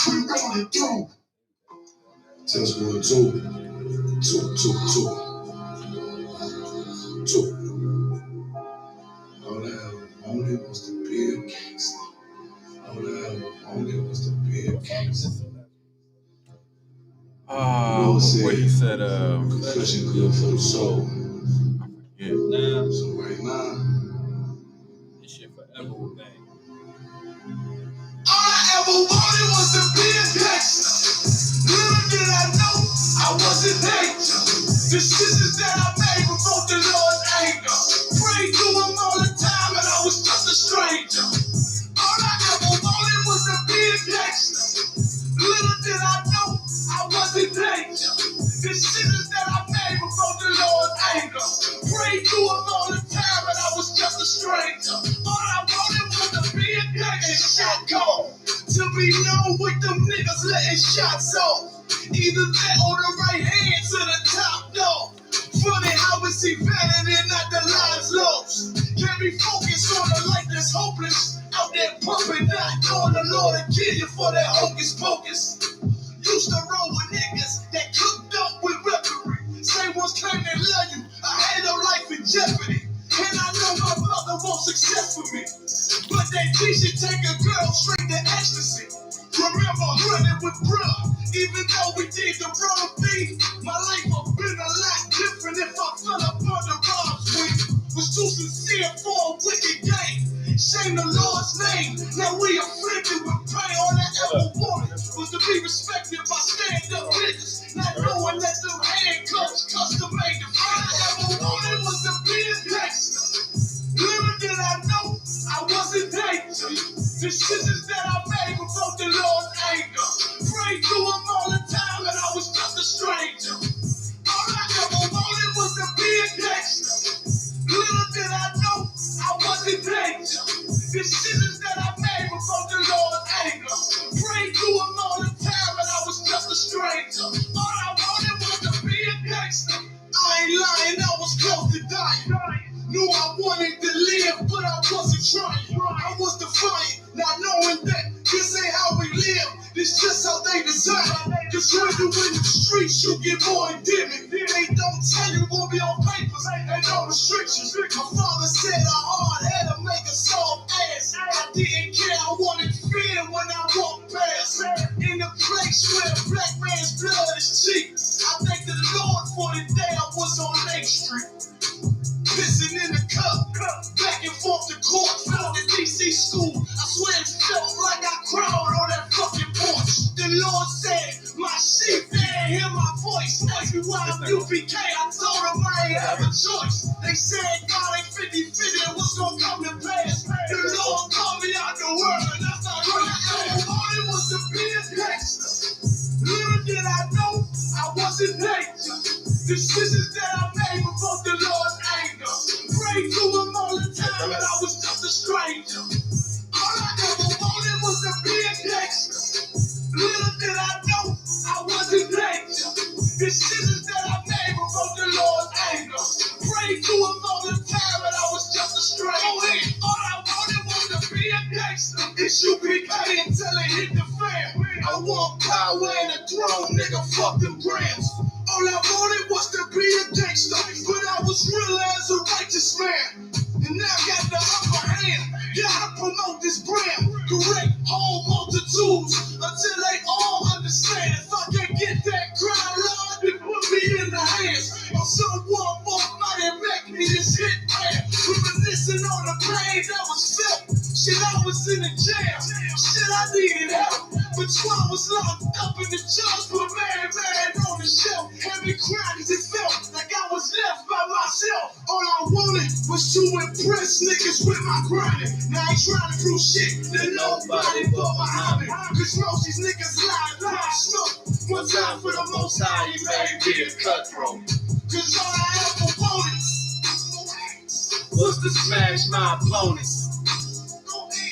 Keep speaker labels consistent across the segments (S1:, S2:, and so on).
S1: we rolling through. Test 1, 2. 2, 2, 2. 2. All I ever wanted was to be a gangster. All I ever wanted was to be a gangster.
S2: What he said,
S1: concussion good for the soul.
S2: I forget.
S1: So right now,
S3: this shit forever will bang.
S1: all I ever wanted was to be a gangster. Little did I know I was in danger. Decisions that I made provoked the Lord's anger. Prayed to him all the time and I was just a stranger. All I ever wanted was to be a gangster. Little did I know I was in danger. Decisions that I made provoked the Lord's anger. Prayed to him all the time and I was just a stranger. All I wanted was to be a gangster. Shot call. To be known with them niggas letting shots off. Either that or the right hand to the top dog. Funny how it's vanity and not the lives lost. Can't be focused on a life that's hopeless. Out there pumping, not knowing the Lord to kill you for that hocus pocus. Used to roll with niggas that cooked up with weaponry. Same ones claim they love you. I had no life in jeopardy. And I know my mother wants success for me. But they teach you take a girl straight to ecstasy. Remember running with bruh. Even though we did the wrong thing, my life would have been a lot different if I fell up on the wrong swing. Was too sincere for a wicked game. Shame the Lord's name. Now we afflicted with pain. All I ever wanted was to be respected by stand-up niggas. Not knowing that them handcuffs custom made. The all I ever wanted was to be a gangster. Little did I know I was in danger. Decisions that I made provoked the Lord's anger. Prayed to him all the time and I was just a stranger. All I ever wanted was to be a gangster. Little did I know I was in danger. Decisions that I made provoked the Lord's anger. Prayed to him all the time and I was just a stranger. All I wanted was to be a gangster. I ain't lying, I was close to dying. Knew I wanted to live, but I wasn't trying. I was defiant, not knowing that this ain't how we live. This just how they design. Cause when you in the streets, you get more endemic. They don't tell you gonna be on papers and no restrictions. My father said a hard had to make a soft ass. I didn't care, I wanted fear when I walked past. In the place where a black man's blood is cheap. I thank the Lord for the day I was on Lake Street. Pissing in the cup, back and forth to court, found the DC school. I swear it felt like I cried on that fucking porch. The Lord said, my sheep, they ain't hear my voice. Asked me why I'm UPK, I told them I ain't have a choice. They said God ain't 50-50 and what's gonna come to pass. The Lord called me out the world and that's how I wanted was to be a gangster. Little did I know I was in danger. Decisions that I made provoked the Lord's anger. Prayed to him all the time and I was just a stranger. All I ever wanted was to be a gangster. Little did I know I was in danger. Decisions that I made provoked the Lord's anger. Prayed to him all the time and I was just a stranger. All I wanted was to be a gangster. It's UPK until it hit the fan. I want power and a throne, nigga, fuck them grams. All I wanted was to be a gangster, but I was real as a righteous man. And now I got the upper hand. Gotta promote this brand. Correct whole multitudes until they all understand. If I can't get that crowd, Lord, then put me in the hands of someone more mighty and make me this hit man. Reminiscing on the pain that was felt. Shit, I was in the jail. Shit, I needed help. But I was locked up in the judge, but man on the shelf. Heavy cries, it felt like I was left by myself. All I wanted was to impress niggas with my grinding. Now I ain't trying to prove shit to nobody but Muhammad. Cause most these niggas lie smoke. One time for the most high, he made me a cutthroat. Cause all I ever wanted was to smash my opponents.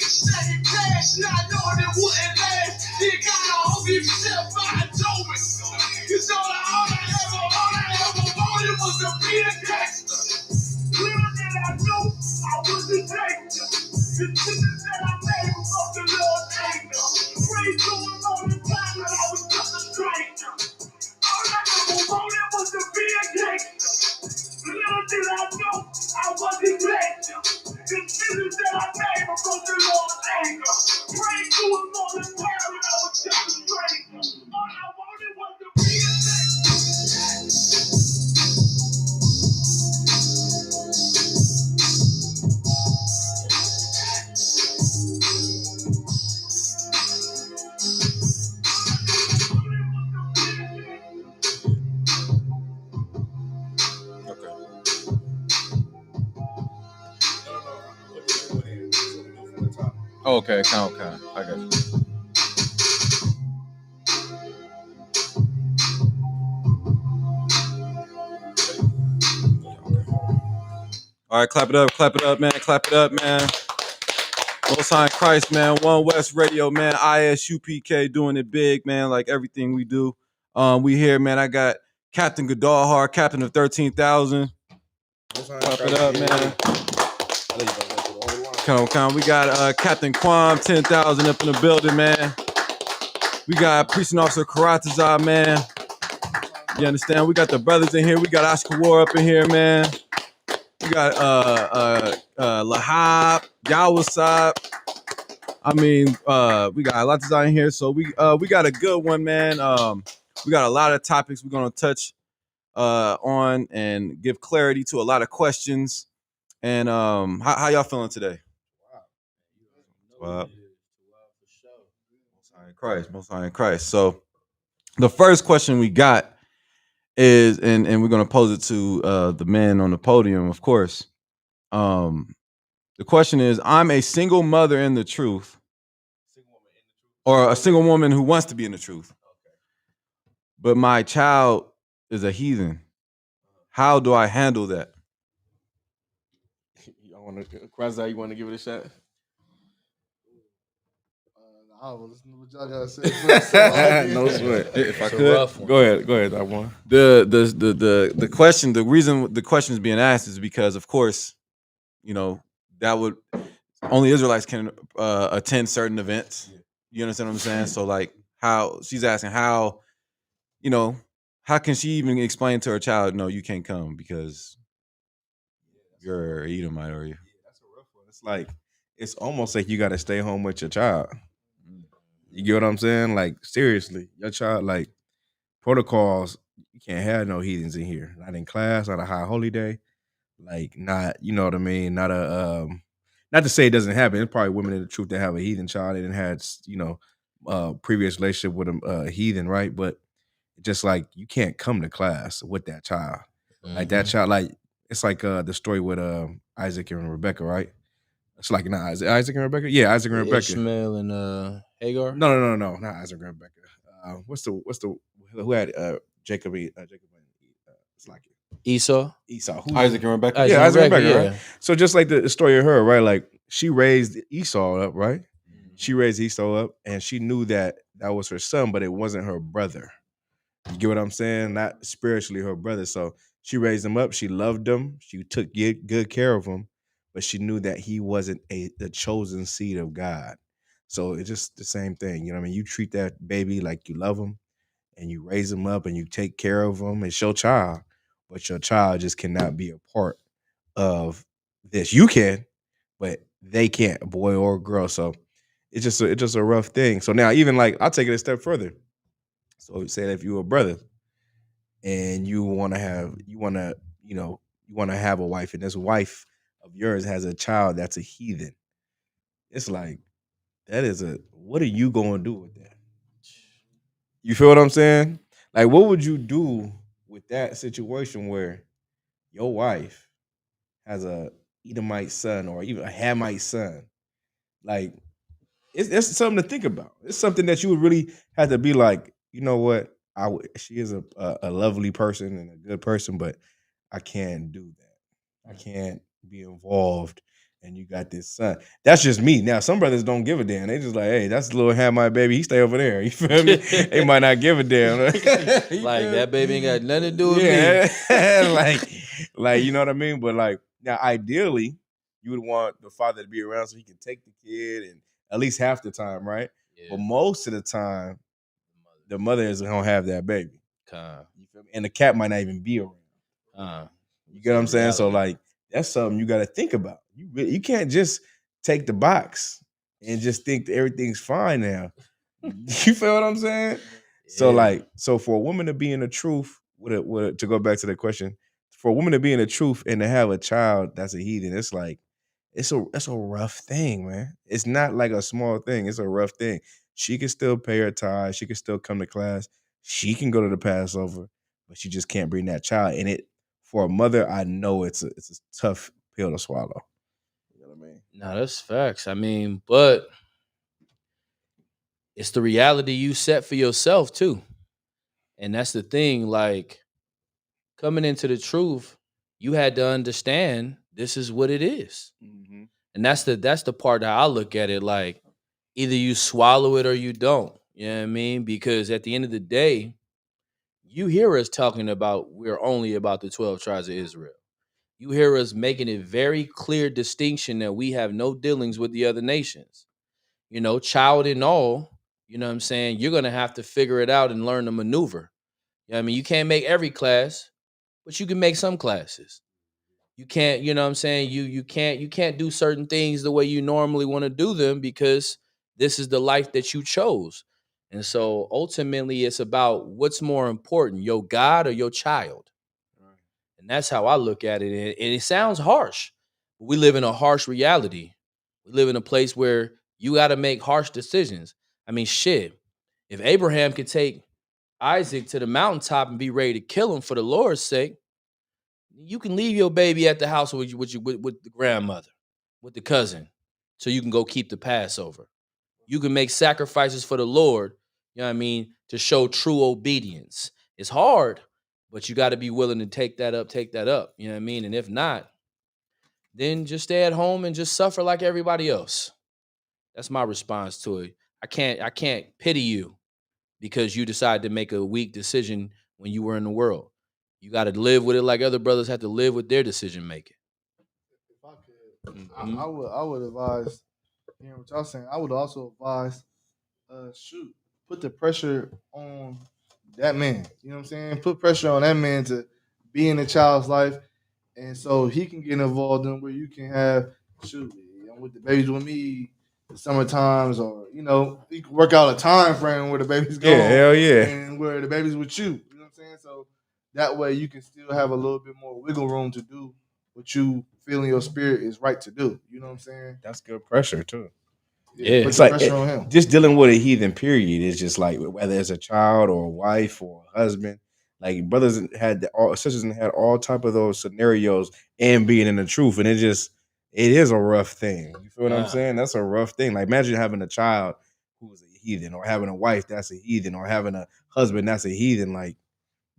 S1: Second cash, not knowing it wouldn't last. You gotta hold yourself by a Thomas. Cause all I ever wanted was to be a gangster. Little did I know I was a gangster. The decisions that I made was of the Lord's anger. Praise to him all the time.
S2: Okay, count. I got you. All right, clap it up, man. Clap it up, man. Most High in Christ, man. One West Radio, man. ISUPK doing it big, man. Like everything we do. We here, man. I got Captain Godalhar, captain of 13,000. Clap it up, man. Come. We got Captain Quam, 10,000 up in the building, man. We got Precinct Officer Karatazar, man. You understand? We got the brothers in here. We got Oscar War up in here, man. We got Lahab, Yawasab. I mean, we got a lot to in here, so we got a good one, man. We got a lot of topics we're gonna touch on and give clarity to a lot of questions. And how y'all feeling today? Wow. Most High in Christ. So the first question we got is, and we're gonna pose it to the men on the podium, of course. The question is, I'm a single mother in the truth, or a single woman who wants to be in the truth, but my child is a heathen. How do I handle that?
S1: You want to give it a shot?
S4: I will listen to what y'all gotta say.
S1: No sweat.
S2: If I could,
S1: go ahead, that one.
S2: The question, the reason the question is being asked is because, of course, you know, that would only Israelites can attend certain events. You understand what I'm saying? So, like, how she's asking how, you know, how can she even explain to her child, no, you can't come because you're an Edomite, or you?
S1: Yeah, that's a rough one. It's like, it's almost like you got to stay home with your child. You get what I'm saying? Like, seriously, your child, like, protocols, you can't have no heathens in here. Not in class, not a high holy day. Like, not, you know what I mean? Not a, not to say it doesn't happen. It's probably women in the truth that have a heathen child. They didn't had, you know, previous relationship with a heathen, right? But just like, you can't come to class with that child. Like, that child, like, it's like the story with Isaac and Rebecca, right? It's like, not Isaac and Rebecca? Yeah, Isaac and Rebecca.
S3: Ishmael and Hagar?
S1: No, not Isaac and Rebecca. What's the who had Jacob and it's like
S3: Esau?
S2: Isaac and Rebecca.
S1: Yeah, Isaac and Rebecca,
S3: yeah.
S1: right? So just like the story of her, right? Like, she raised Esau up, right? She raised Esau up, and she knew that was her son, but it wasn't her brother. You get what I'm saying? Not spiritually her brother. So she raised him up. She loved him. She took good care of him, but she knew that he wasn't the chosen seed of God. So it's just the same thing. You know what I mean? You treat that baby like you love him, and you raise him up, and you take care of him. It's your child, but your child just cannot be a part of this. You can, but they can't, a boy or a girl. So it's just a rough thing. So now, even like, I'll take it a step further. So say that if you're a brother and you want to have a wife, and this wife of yours has a child that's a heathen, it's like, what are you going to do with that? You feel what I'm saying? Like, what would you do with that situation where your wife has a Edomite son or even a Hamite son? Like, it's something to think about. It's something that you would really have to be like, you know what? She is a lovely person and a good person, but I can't do that. I can't be involved. And you got this son. That's just me. Now, some brothers don't give a damn. They just like, hey, that's the little Hamite baby. He stay over there. You feel me? They might not give a damn.
S3: Like, that baby ain't got nothing to do with me.
S1: like, you know what I mean? But like, now, ideally, you would want the father to be around so he can take the kid, and at least half the time, right? Yeah. But most of the time, the mother isn't gonna have that baby. You feel me? And the cat might not even be around. You get what I'm saying? So like, that's something you got to think about. You can't just take the box and just think that everything's fine now. You feel what I'm saying? Yeah. So for a woman to be in the truth, to go back to the question, for a woman to be in the truth and to have a child that's a heathen, it's like, it's a rough thing, man. It's not like a small thing. It's a rough thing. She can still pay her tithes. She can still come to class. She can go to the Passover, but she just can't bring that child. And for a mother, I know it's a tough pill to swallow. You know what I mean?
S3: No, that's facts. I mean, but it's the reality you set for yourself too. And that's the thing, like coming into the truth, you had to understand this is what it is.
S1: Mhm.
S3: And that's the part that I look at it like either you swallow it or you don't. You know what I mean? Because at the end of the day, you hear us talking about we're only about the 12 tribes of Israel. You hear us making a very clear distinction that we have no dealings with the other nations. You know, child and all, you know what I'm saying? You're going to have to figure it out and learn to maneuver. You know what I mean? You can't make every class, but you can make some classes. You can't, you know what I'm saying? You can't do certain things the way you normally want to do them because this is the life that you chose. And so ultimately it's about what's more important, your God or your child. And that's how I look at it. And it sounds harsh, but we live in a harsh reality. We live in a place where you got to make harsh decisions. I mean, shit. If Abraham could take Isaac to the mountaintop and be ready to kill him for the Lord's sake, you can leave your baby at the house with the grandmother, with the cousin, so you can go keep the Passover. You can make sacrifices for the Lord, you know what I mean, to show true obedience. It's hard, but you got to be willing to take that up, you know what I mean? And if not, then just stay at home and just suffer like everybody else. That's my response to it. I can't pity you because you decided to make a weak decision when you were in the world. You got to live with it like other brothers have to live with their decision making.
S4: If I could,
S3: Mhm.
S4: I would advise. Hearing what y'all saying, I would also advise. Shoot, put the pressure on that man. You know what I'm saying? Put pressure on that man to be in the child's life, and so he can get involved in where you can have shoot. I'm with the babies with me, the summer times, or you can work out a time frame where the baby's gone,
S1: Yeah, hell yeah.
S4: and where the baby's with you. You know what I'm saying? So that way you can still have a little bit more wiggle room to do what you feel in your spirit is right to do. You know what I'm saying?
S1: That's good pressure too.
S3: Yeah.
S4: Put
S1: It's
S4: the
S1: like
S4: pressure on him.
S1: just dealing with a heathen period is just like whether it's a child or a wife or a husband. Like brothers all sisters had all type of those scenarios and being in the truth, and it is a rough thing. You feel what I'm
S3: Yeah.
S1: saying? That's a rough thing. Like imagine having a child who's a heathen, or having a wife that's a heathen, or having a husband that's a heathen. Like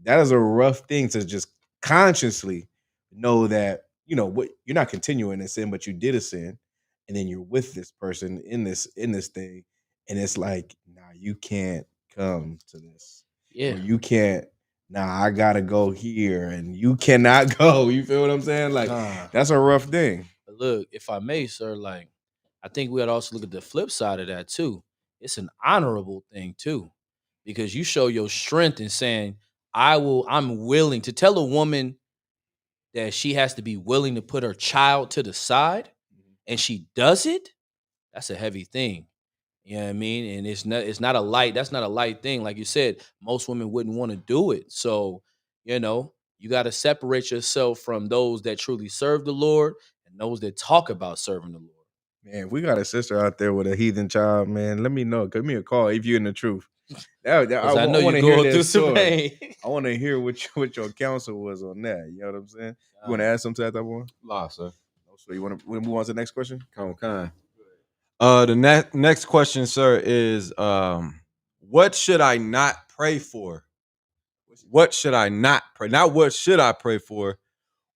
S1: that is a rough thing to just consciously know that what you're not continuing in sin, but you did a sin, and then you're with this person in this thing, and it's like, nah, you can't come to this, or
S3: Yeah.
S1: you can't. Nah, I gotta go here, and you cannot go. You feel what I'm saying? Like
S3: Nah.
S1: that's a rough thing.
S3: But look, if I may, sir, like I think we had to also look at the flip side of that too. It's an honorable thing too, because you show your strength in saying, I'm willing to tell a woman that she has to be willing to put her child to the side and she does it. That's a heavy thing. You know what I mean? And it's not a light, that's not a light thing. Like you said, most women wouldn't want to do it. So, you got to separate yourself from those that truly serve the Lord and those that talk about serving the Lord.
S1: Man, if we got a sister out there with a heathen child, man, let me know. Give me a call if you're in the truth. I
S3: Because I know
S1: want
S3: you're
S1: to hear
S3: going
S1: that
S3: through some
S1: story.
S3: pain.
S1: I want to hear what your counsel was on that. You know what I'm saying? You want to
S3: Um,
S1: add something to that one?
S2: Law, sir.
S1: So you want to move on to the next question?
S2: Kind. The next question, sir, is what should I not pray for? What should I not pray? Not what should I pray for?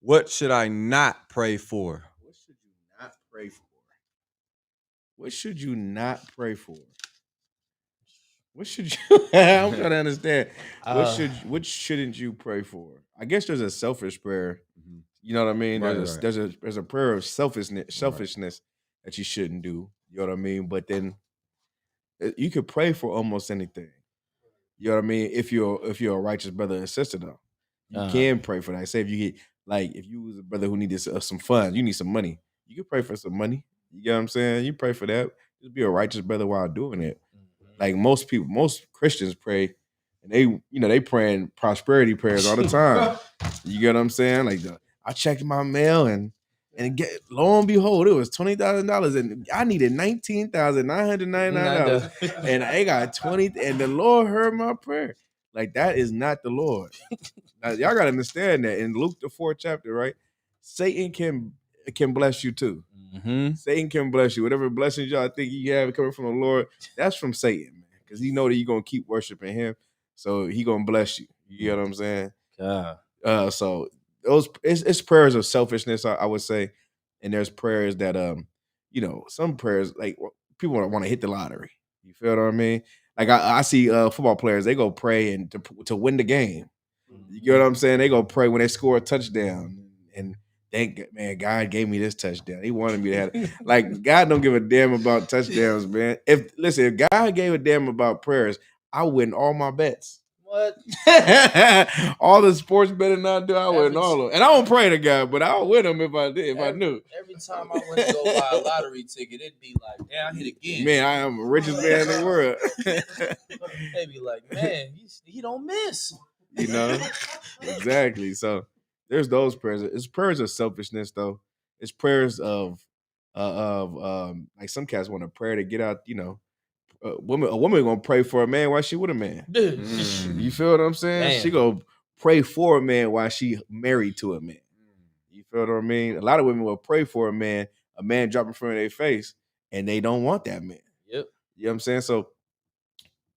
S2: What should I not pray for?
S1: What should you not pray for? What should you not pray for? What should you? I'm trying to understand.
S3: uh,
S1: What shouldn't you pray for? I guess there's a selfish prayer. You know what I mean?
S2: Right,
S1: There's
S2: right.
S1: there's a prayer of selfishness that you shouldn't do. You know what I mean? But then you could pray for almost anything. You know what I mean? If you're a righteous brother and sister, though, you
S3: uh,
S1: can pray for that. Say if you get like if you was a brother who needed some funds, you need some money. You can pray for some money. You get what I'm saying? You pray for that. Just be a righteous brother while doing it. Like most people, most Christians pray, and they praying prosperity prayers all the time. You get what I'm saying? Like I checked my mail and lo and behold, it was $20,000, and I needed $19,999, and I got 20, and the Lord heard my prayer. Like that is not the Lord. Now, y'all gotta understand that in Luke the 4th chapter, right? Satan can bless you too.
S3: Mm-hmm.
S1: Satan can bless you. Whatever blessings y'all think you have coming from the Lord, that's from Satan, man. Because he know that you're gonna keep worshiping him, so he gonna bless you. You get what I'm saying? So those it's prayers of selfishness, I would say, and there's prayers that some prayers like people want to hit the lottery. You feel what I mean? Like I see football players, they go pray and to win the game. You get what I'm saying? They go pray when they score a touchdown and man, God gave me this touchdown. He wanted me to have it. Like God don't give a damn about touchdowns, man. If God gave a damn about prayers, I win all my bets.
S3: What?
S1: All the sports betting I do, I win all of them. And I don't pray to God, but I'll win them if I did, if I knew.
S3: Every time I went to go buy a lottery ticket, it'd be like, damn, I hit again.
S1: Man, I am the richest man in the world.
S3: They'd be like, man, he don't miss.
S1: You know? Exactly. So there's those prayers. It's prayers of selfishness, though. It's prayers of like some cats want to pray to get out, a woman gonna pray for a man while she with a man. You feel what I'm saying?
S3: Man.
S1: She gonna pray for a man while she married to a man. You feel what I mean? A lot of women will pray for a man drop in front of their face, and they don't want that man.
S3: Yep.
S1: You know what I'm saying? So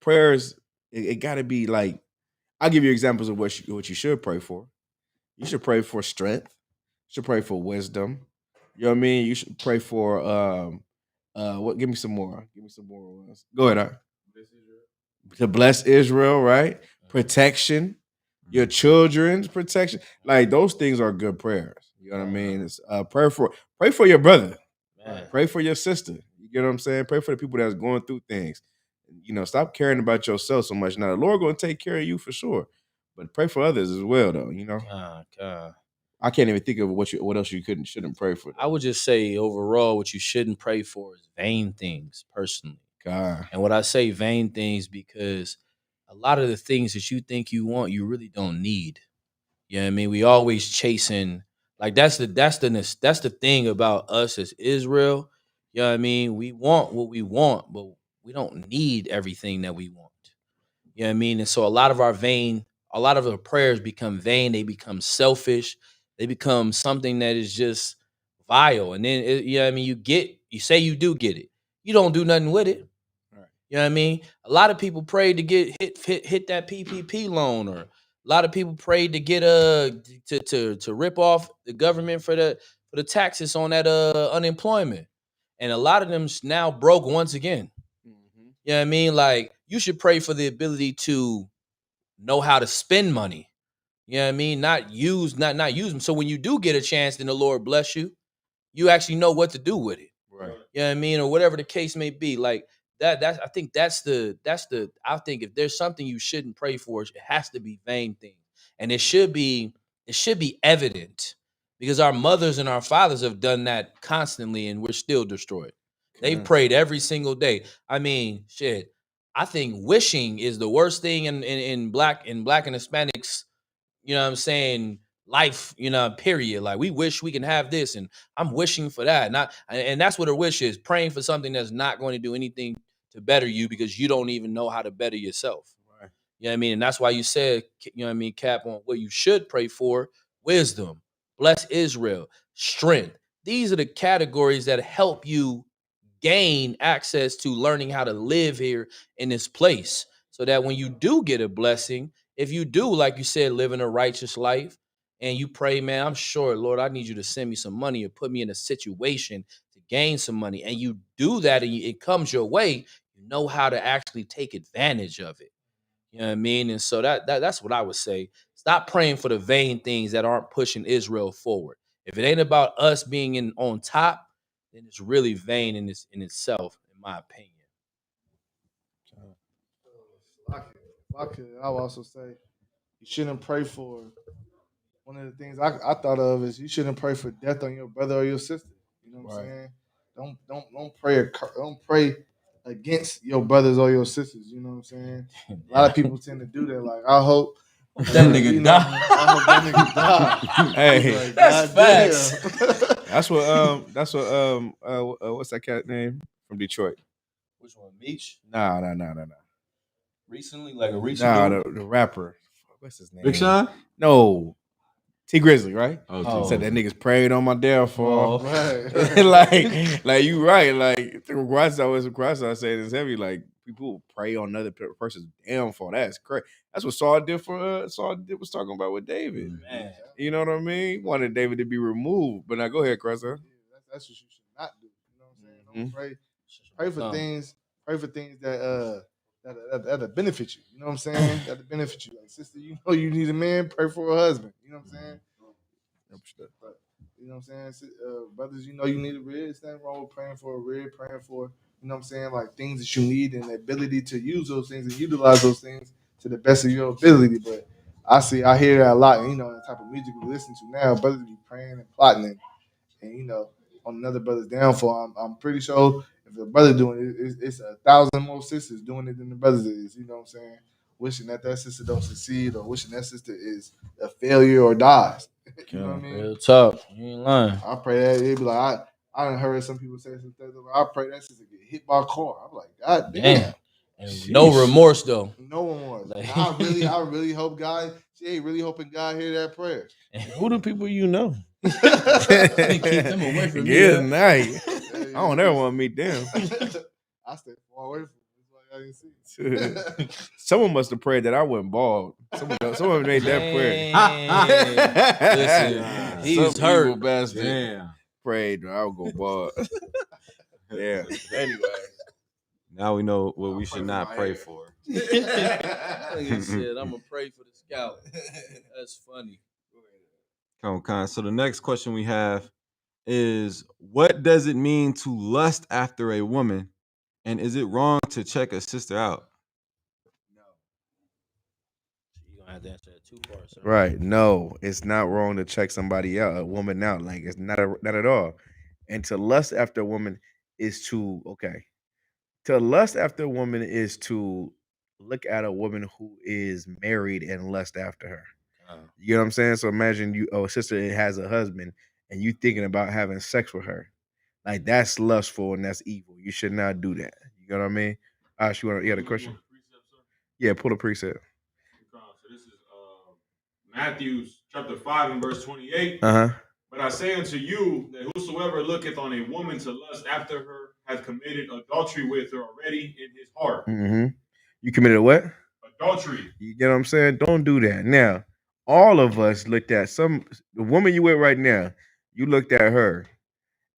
S1: prayers, it gotta be like, I'll give you examples of what you should pray for. You should pray for strength. You should pray for wisdom. You know what I mean? You should pray for what? Give me some more. Give me some more ones. Go ahead. To bless Israel, right? Protection, your children's protection. Like those things are good prayers. You know what I mean? It's pray for your brother.
S3: Man.
S1: Pray for your sister. You get what I'm saying? Pray for the people that's going through things. Stop caring about yourself so much. Now the Lord gonna take care of you for sure, but pray for others as well, though.
S3: God.
S1: I can't even think of what else you shouldn't pray for.
S3: I would just say overall, what you shouldn't pray for is vain things, personally.
S1: God.
S3: And what I say vain things because a lot of the things that you think you want, you really don't need. You know what I mean? We always chasing, like that's the thing about us as Israel. You know what I mean? We want what we want, but we don't need everything that we want. You know what I mean? And so a lot of our prayers become vain, they become selfish, they become something that is just vile. And then you know what I mean, you say you do get it. You don't do nothing with it. You know what I mean? A lot of people prayed to get hit that PPP loan, or a lot of people prayed to get to rip off the government for the taxes on that unemployment, and a lot of them's now broke once again.
S1: Mm-hmm.
S3: You know what I mean? Like you should pray for the ability to know how to spend money. You know what I mean? Not use them. So when you do get a chance, then the Lord bless you. You actually know what to do with it.
S1: Right.
S3: You know what I mean? Or whatever the case may be. Like that's I think I think if there's something you shouldn't pray for, it has to be vain things. And it should be evident, because our mothers and our fathers have done that constantly and we're still destroyed. They've prayed every single day. I mean, shit. I think wishing is the worst thing in black and Hispanics, you know what I'm saying, life, period. Like we wish we can have this, and I'm wishing for that. And that's what a wish is, praying for something that's not going to do anything to better you because you don't even know how to better yourself.
S1: Right.
S3: You know what I mean? And that's why you said, you know what I mean, Cap, on what you should pray for: wisdom, bless Israel, strength. These are the categories that help you gain access to learning how to live here in this place, so that when you do get a blessing, if you do, like you said, live in a righteous life, and you pray, man, I'm sure, Lord, I need you to send me some money or put me in a situation to gain some money, and you do that and it comes your way, you know how to actually take advantage of it. You know what I mean? And so that's what I would say. Stop praying for the vain things that aren't pushing Israel forward. If it ain't about us being on top, then it's really vain in itself, in my opinion.
S4: I would also say you shouldn't pray for. One of the things I thought of is you shouldn't pray for death on your brother or your sister. You know what I'm saying? Don't pray against your brothers or your sisters. You know what I'm saying? A lot of people tend to do that. Like I hope
S3: that nigga die.
S4: I hope that nigga die.
S1: Hey,
S4: like,
S3: that's facts.
S1: That's what what's that cat name from Detroit?
S3: Which one, Meech?
S1: Nah.
S3: Recently, like a recent.
S1: The rapper. What's his name?
S2: Big Sean?
S1: No. T Grizzly, right?
S2: Oh,
S1: Said that niggas prayed on my downfall.
S4: Right.
S1: like you right. Like Christ saying it's heavy. Like people pray on another person's downfall. That's crazy. That's what Saul did for was talking about with David.
S3: Man.
S1: You know what I mean? Wanted David to be removed. But now go ahead, Christ.
S4: Yeah, that's what you should not do. You know what I'm saying? Don't
S1: Mhm.
S4: pray for things. Pray for things that'll benefit you. You know what I'm saying? That'll benefit you. Like sister, you know you need a man. Pray for a husband. You know what I'm saying? But, you know what I'm saying? Brothers, you know you need a rib. It's nothing wrong with praying for a rib, praying for, you know what I'm saying, like things that you need and the ability to use those things and utilize those things to the best of your ability. But I hear that a lot, and, you know, the type of music we listen to now, brothers be praying and plotting and you know, on another brother's downfall. I'm pretty sure if a brother doing it, it's 1,000 more sisters doing it than the brothers is. You know what I'm saying? Wishing that sister don't succeed or wishing that sister is a failure or dies. You know what I mean?
S3: Real talk. You ain't lying.
S4: I pray that it be like I done heard some people say some things. I pray that sister get hit by a car. I'm like, God damn.
S3: And no remorse though.
S4: No one was.
S3: Like-
S4: I really hope God. She ain't really hoping God hear that prayer.
S1: Who the people you know?
S3: Keep them away from me,
S1: Good
S3: huh?
S1: night. I don't ever want to meet them.
S4: I stay far away from them. That's why I didn't see.
S1: Someone must have prayed that I wasn't bald. Someone made that prayer.
S3: Listen, he was
S1: Some evil
S3: hurt.
S1: bastard
S2: damn.
S1: prayed that I would go bald. Yeah. Anyway.
S2: Now we know what we
S4: I'll
S2: should
S4: pray for
S2: not
S4: my
S2: pray
S4: hair.
S2: for.
S3: He said, "I'm gonna pray for the scalp." That's funny.
S2: Come on. So the next question we have is, what does it mean to lust after a woman, and is it wrong to check a sister out?
S3: You gonna have to answer that 2 parts.
S1: Right. No, it's not wrong to check somebody out, a woman out. Like it's not at all. And to lust after a woman is to To lust after a woman is to look at a woman who is married and lust after her. You know what I'm saying? So imagine a sister that has a husband and you thinking about having sex with her. Like that's lustful and that's evil. You should not do that. You know what I mean? You had a question? Yeah, pull a precept.
S5: So this is Matthew chapter 5 and verse 28.
S1: Uh-huh.
S5: But I say unto you that whosoever looketh on a woman to lust after her hath committed adultery with her already in his heart.
S1: Mm-hmm. You committed a what?
S5: Adultery.
S1: You get what I'm saying? Don't do that. Now, all of us looked at the woman you with right now, you looked at her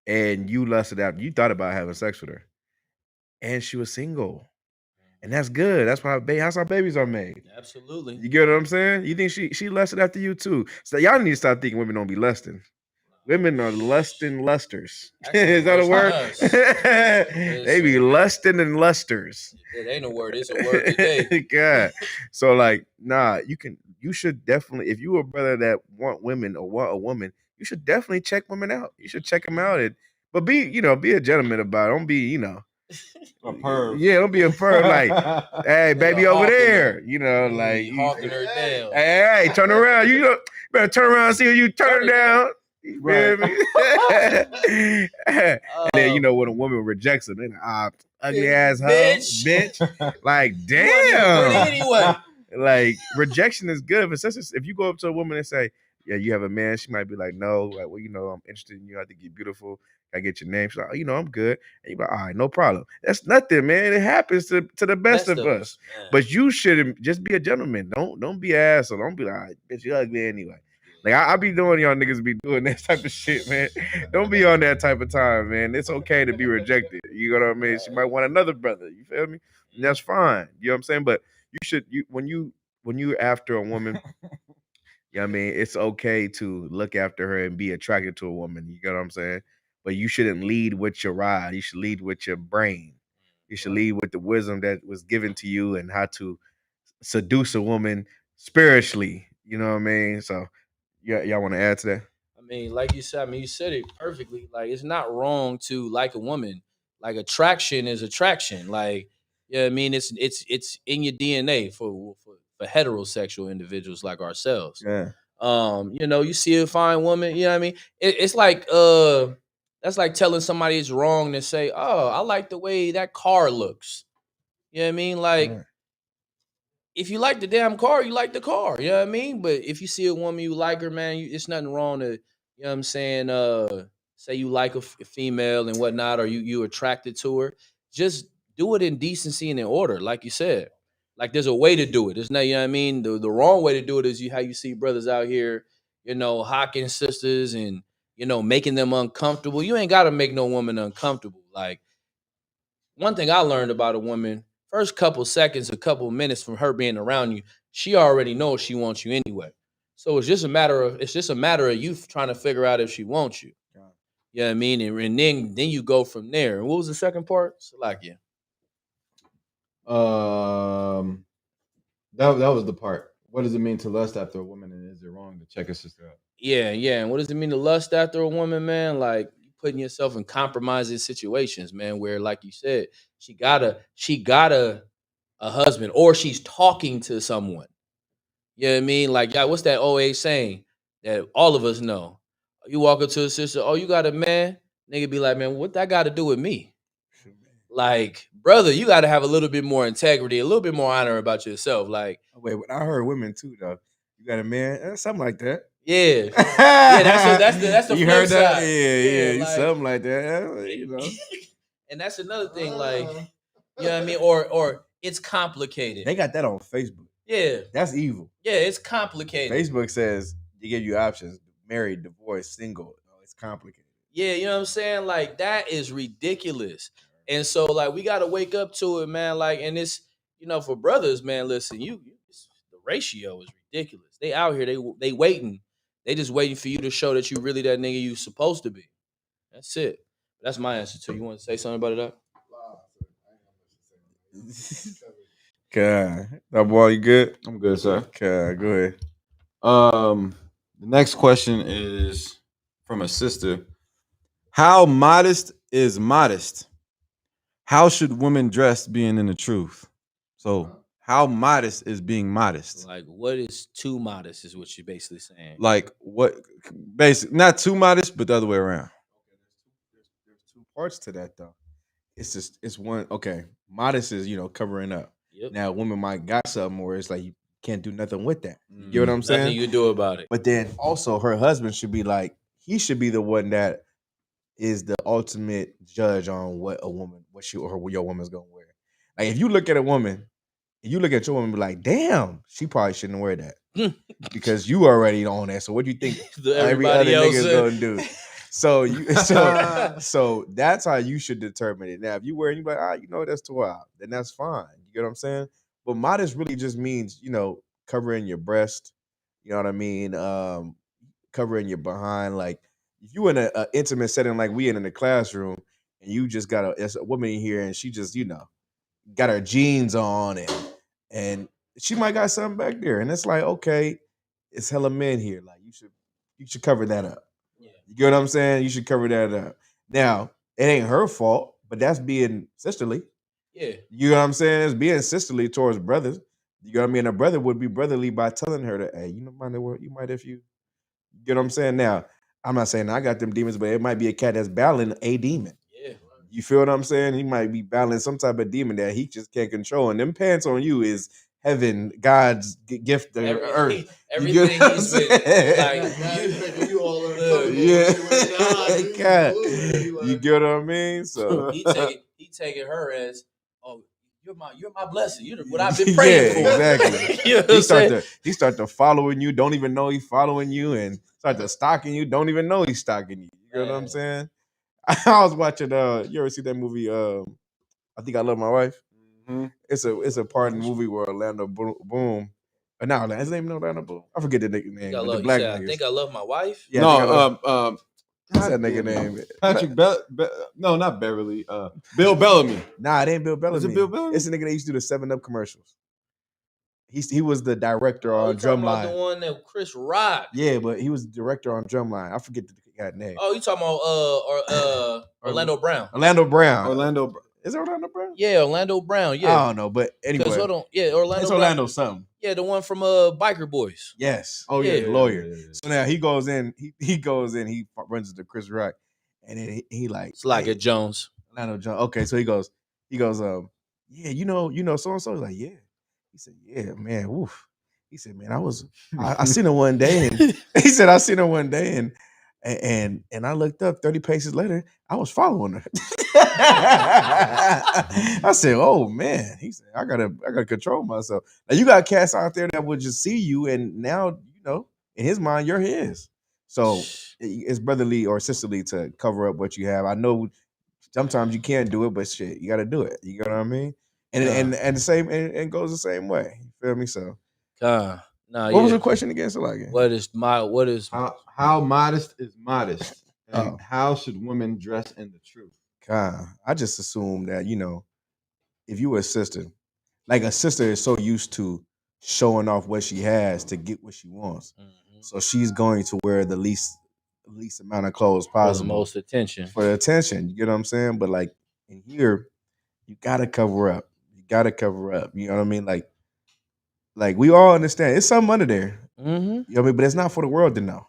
S1: and you lusted after, you thought about having sex with her. And she was single. And that's good. That's how babies are made.
S3: Absolutely.
S1: You get what I'm saying? You think she lusted after you too. So y'all need to stop thinking women don't be lusting. Women are lusting lusters. Is that a word? They be lusting and lusters.
S3: It ain't a word. It's a word today.
S1: God. So like, nah, you should definitely, if you a brother that want women or want a woman, you should definitely check women out. You should check them out. But be a gentleman about it. Don't be,
S2: A perv.
S1: Yeah, don't be a perv like, hey, baby over there. Like
S3: hawking her down.
S1: Hey, turn around. You better turn around and see if you turn her down. You feel me? And then when a woman rejects them, they're ugly ass hoe, bitch. Like, damn.
S3: Anyway.
S1: Like, rejection is good. If you go up to a woman and say, yeah, you have a man, she might be like, no, like, well, I'm interested in you. I think you're beautiful. I get your name. She's like, I'm good. And you're like, all right, no problem. That's nothing, man. It happens to the best of us. But you shouldn't just be a gentleman. Don't be an asshole. Don't be like, bitch, you ugly anyway. Like I be doing y'all niggas be doing that type of shit, man. Don't be on that type of time, man. It's okay to be rejected. You know what I mean? She might want another brother. You feel me? And that's fine. You know what I'm saying? But when you after a woman, you know what I mean? It's okay to look after her and be attracted to a woman. You know what I'm saying? But you shouldn't lead with your ride. You should lead with your brain. You should lead with the wisdom that was given to you and how to seduce a woman spiritually. You know what I mean? So y'all want to add to that?
S3: I mean, like you said, you said it perfectly. Like, it's not wrong to like a woman. Like, attraction is attraction. Like, I mean, it's in your DNA for heterosexual individuals like ourselves.
S1: Yeah.
S3: You see a fine woman, you know what I mean? It's like that's like telling somebody it's wrong to say, "Oh, I like the way that car looks." You know what I mean? Like, if you like the damn car, you like the car. You know what I mean? But if you see a woman you like her, man, it's nothing wrong to, you know what I'm saying, say you like a female and whatnot, or you attracted to her. Just do it in decency and in order, like you said. Like there's a way to do it. There's not, you know what I mean? The wrong way to do it is how you see brothers out here, hocking sisters and, making them uncomfortable. You ain't gotta make no woman uncomfortable. Like one thing I learned about a woman, first couple seconds, a couple minutes from her being around you, she already knows she wants you anyway. So it's just a matter of you trying to figure out if she wants you. You know what I mean? And then you go from there. And what was the second part? Salakia.
S2: That was the part. What does it mean to lust after a woman, and is it wrong to check a sister out?
S3: Yeah. And what does it mean to lust after a woman, man? Like you putting yourself in compromising situations, man, where like you said, she got a husband or she's talking to someone. You know what I mean? Like, yeah, what's that OA saying that all of us know? You walk up to a sister, oh, you got a man? Nigga be like, man, what that got to do with me? Like, brother, you got to have a little bit more integrity, a little bit more honor about yourself. Like,
S1: Wait, I heard women too though. You got a man, something like that.
S3: yeah, that's the
S1: you
S3: flip
S1: heard that?
S3: side.
S1: Yeah,
S3: like,
S1: something like that. You know,
S3: and that's another thing. Like, you know what I mean? Or it's complicated.
S1: they got that on Facebook.
S3: Yeah,
S1: That's evil.
S3: yeah, it's complicated.
S1: Facebook says they give you options: married, divorced, single. Oh, it's complicated.
S3: Yeah, you know what I'm saying? Like that is ridiculous. And so like we gotta wake up to it, man. Like, and it's for brothers, man. Listen, the ratio is ridiculous. They out here, they waiting. They just waiting for you to show that you really that nigga you supposed to be. That's it. That's my answer to. You want to say something about it?
S1: God, that boy, you good?
S2: I'm good, sir.
S1: God, go ahead.
S2: The next question is from a sister. How modest is modest? How should women dress being in the truth? So, how modest is being modest?
S3: Like, what is too modest is what you're basically saying.
S2: Like, what? Not too modest, but the other way around.
S1: There's two parts to that though. It's one. Okay, modest is covering up.
S3: Yep.
S1: Now, a woman might got something where it's like you can't do nothing with that. You get what I'm saying?
S3: Nothing you can do about it.
S1: But then also her husband should be like, he should be the one that is the ultimate judge on what a woman, what your woman's gonna wear. Like if you look at a woman, you look at your woman and be like, damn, she probably shouldn't wear that. Because you already own that. So what do you think every other nigga's gonna do? So that's how you should determine it. Now, if you wear it, you be like, that's too wild, then that's fine. You get what I'm saying? But modest really just means, covering your breast, you know what I mean? Covering your behind. Like if you in an intimate setting like we in the classroom, and you just got a woman in here and she just, got her jeans on and she might got something back there. And it's like, okay, it's hella men here. Like you should cover that up.
S3: Yeah.
S1: You get what I'm saying? You should cover that up. Now, it ain't her fault, but that's being sisterly.
S3: Yeah.
S1: You know what I'm saying? It's being sisterly towards brothers. You know what I mean? A brother would be brotherly by telling her that, hey, you might if you get what I'm saying? Now, I'm not saying I got them demons, but it might be a cat that's battling a demon.
S3: Yeah.
S1: You feel what I'm saying? He might be battling some type of demon that he just can't control. And them pants on you is heaven, God's gift to earth.
S3: Everything he's with,
S1: you get what I mean? So
S3: he taking her as, oh, you're my blessing. You're what I've been praying for.
S1: Exactly.
S3: You know
S1: he start to following you, don't even know he's following you, and start to stalking you, don't even know he's stalking you. You know what I'm saying? I was watching you ever see that movie I Think I Love My Wife? Mm-hmm. It's a part in the movie where Orlando Boom. No, his name is Orlando Boom. I forget the name. The black niggas.
S3: I Think I Love My Wife?
S1: Yeah, what's that nigga name?
S2: Patrick no, not Beverly. Bill Bellamy.
S1: Nah, it ain't Bill Bellamy.
S2: Is it Bill Bellamy?
S1: It's the nigga that used to do the 7-Up commercials. He was the director on
S3: Drumline.
S1: Drumline.
S3: The one that Chris Rock.
S1: Yeah, but he was the director on Drumline. I forget the guy's name.
S3: Oh, you talking about Orlando Brown?
S1: Orlando Brown. Is it Orlando Brown?
S3: Yeah, Orlando Brown. Yeah,
S1: I don't know, but anyway,
S3: hold on. Yeah, Orlando.
S1: It's
S3: Brown.
S1: Orlando something.
S3: Yeah, the one from Biker Boys.
S1: Yes.
S2: Oh yeah,
S1: lawyer.
S2: Yeah.
S1: So now he goes in. He goes in. He runs into Chris Rock, and then he like
S3: it's like a Jones.
S1: Orlando Jones. Okay, so he goes. Yeah, you know, so and so. He's like, yeah.
S6: He said, yeah, man, woof. He said, man, I seen her one day, and he said, I seen her one day, and I looked up 30 paces later, I was following her. I said, oh man. He said, I gotta control myself. Now you got cats out there that would just see you, and now in his mind, you're his. So it's brotherly or sisterly to cover up what you have. I know sometimes you can't do it, but shit, you got to do it. You know what I mean? And the same and goes the same way. You feel me? So,
S3: Nah,
S6: what was the question again? So like,
S3: what is
S2: how modest is modest, and how should women dress in the truth?
S6: I just assume that if you were a sister, like a sister is so used to showing off what she has to get what she wants, so she's going to wear the least amount of clothes
S3: for the
S6: possible
S3: most attention.
S6: for the attention. You get what I'm saying? But like in here, you gotta cover up. You gotta cover up. You know what I mean? Like we all understand it's something under there.
S3: Mm-hmm.
S6: You know what I mean? But it's not for the world to know.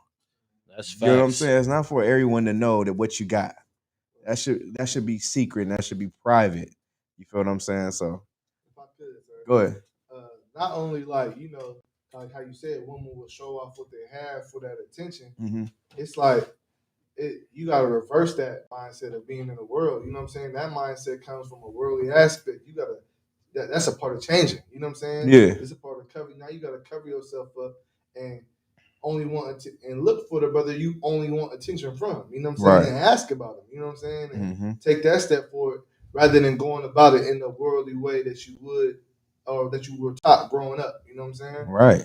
S3: That's facts.
S6: You know what I'm saying? It's not for everyone to know that what you got. That should be secret and that should be private. You feel what I'm saying? So
S4: If I could, sir.
S6: go ahead.
S4: Not only like how you said, women will show off what they have for that attention.
S6: Mm-hmm.
S4: It's like you got to reverse that mindset of being in the world. You know what I'm saying? That mindset comes from a worldly aspect. You got to. That's a part of changing. You know what I'm saying?
S6: Yeah.
S4: It's a part of covering. Now you got to cover yourself up and only want and look for the brother you only want attention from. You know what I'm saying?
S6: Right.
S4: And ask about him. You know what I'm saying? And
S6: Mm-hmm.
S4: take that step forward rather than going about it in the worldly way that you would or that you were taught growing up. You know what I'm saying?
S6: Right.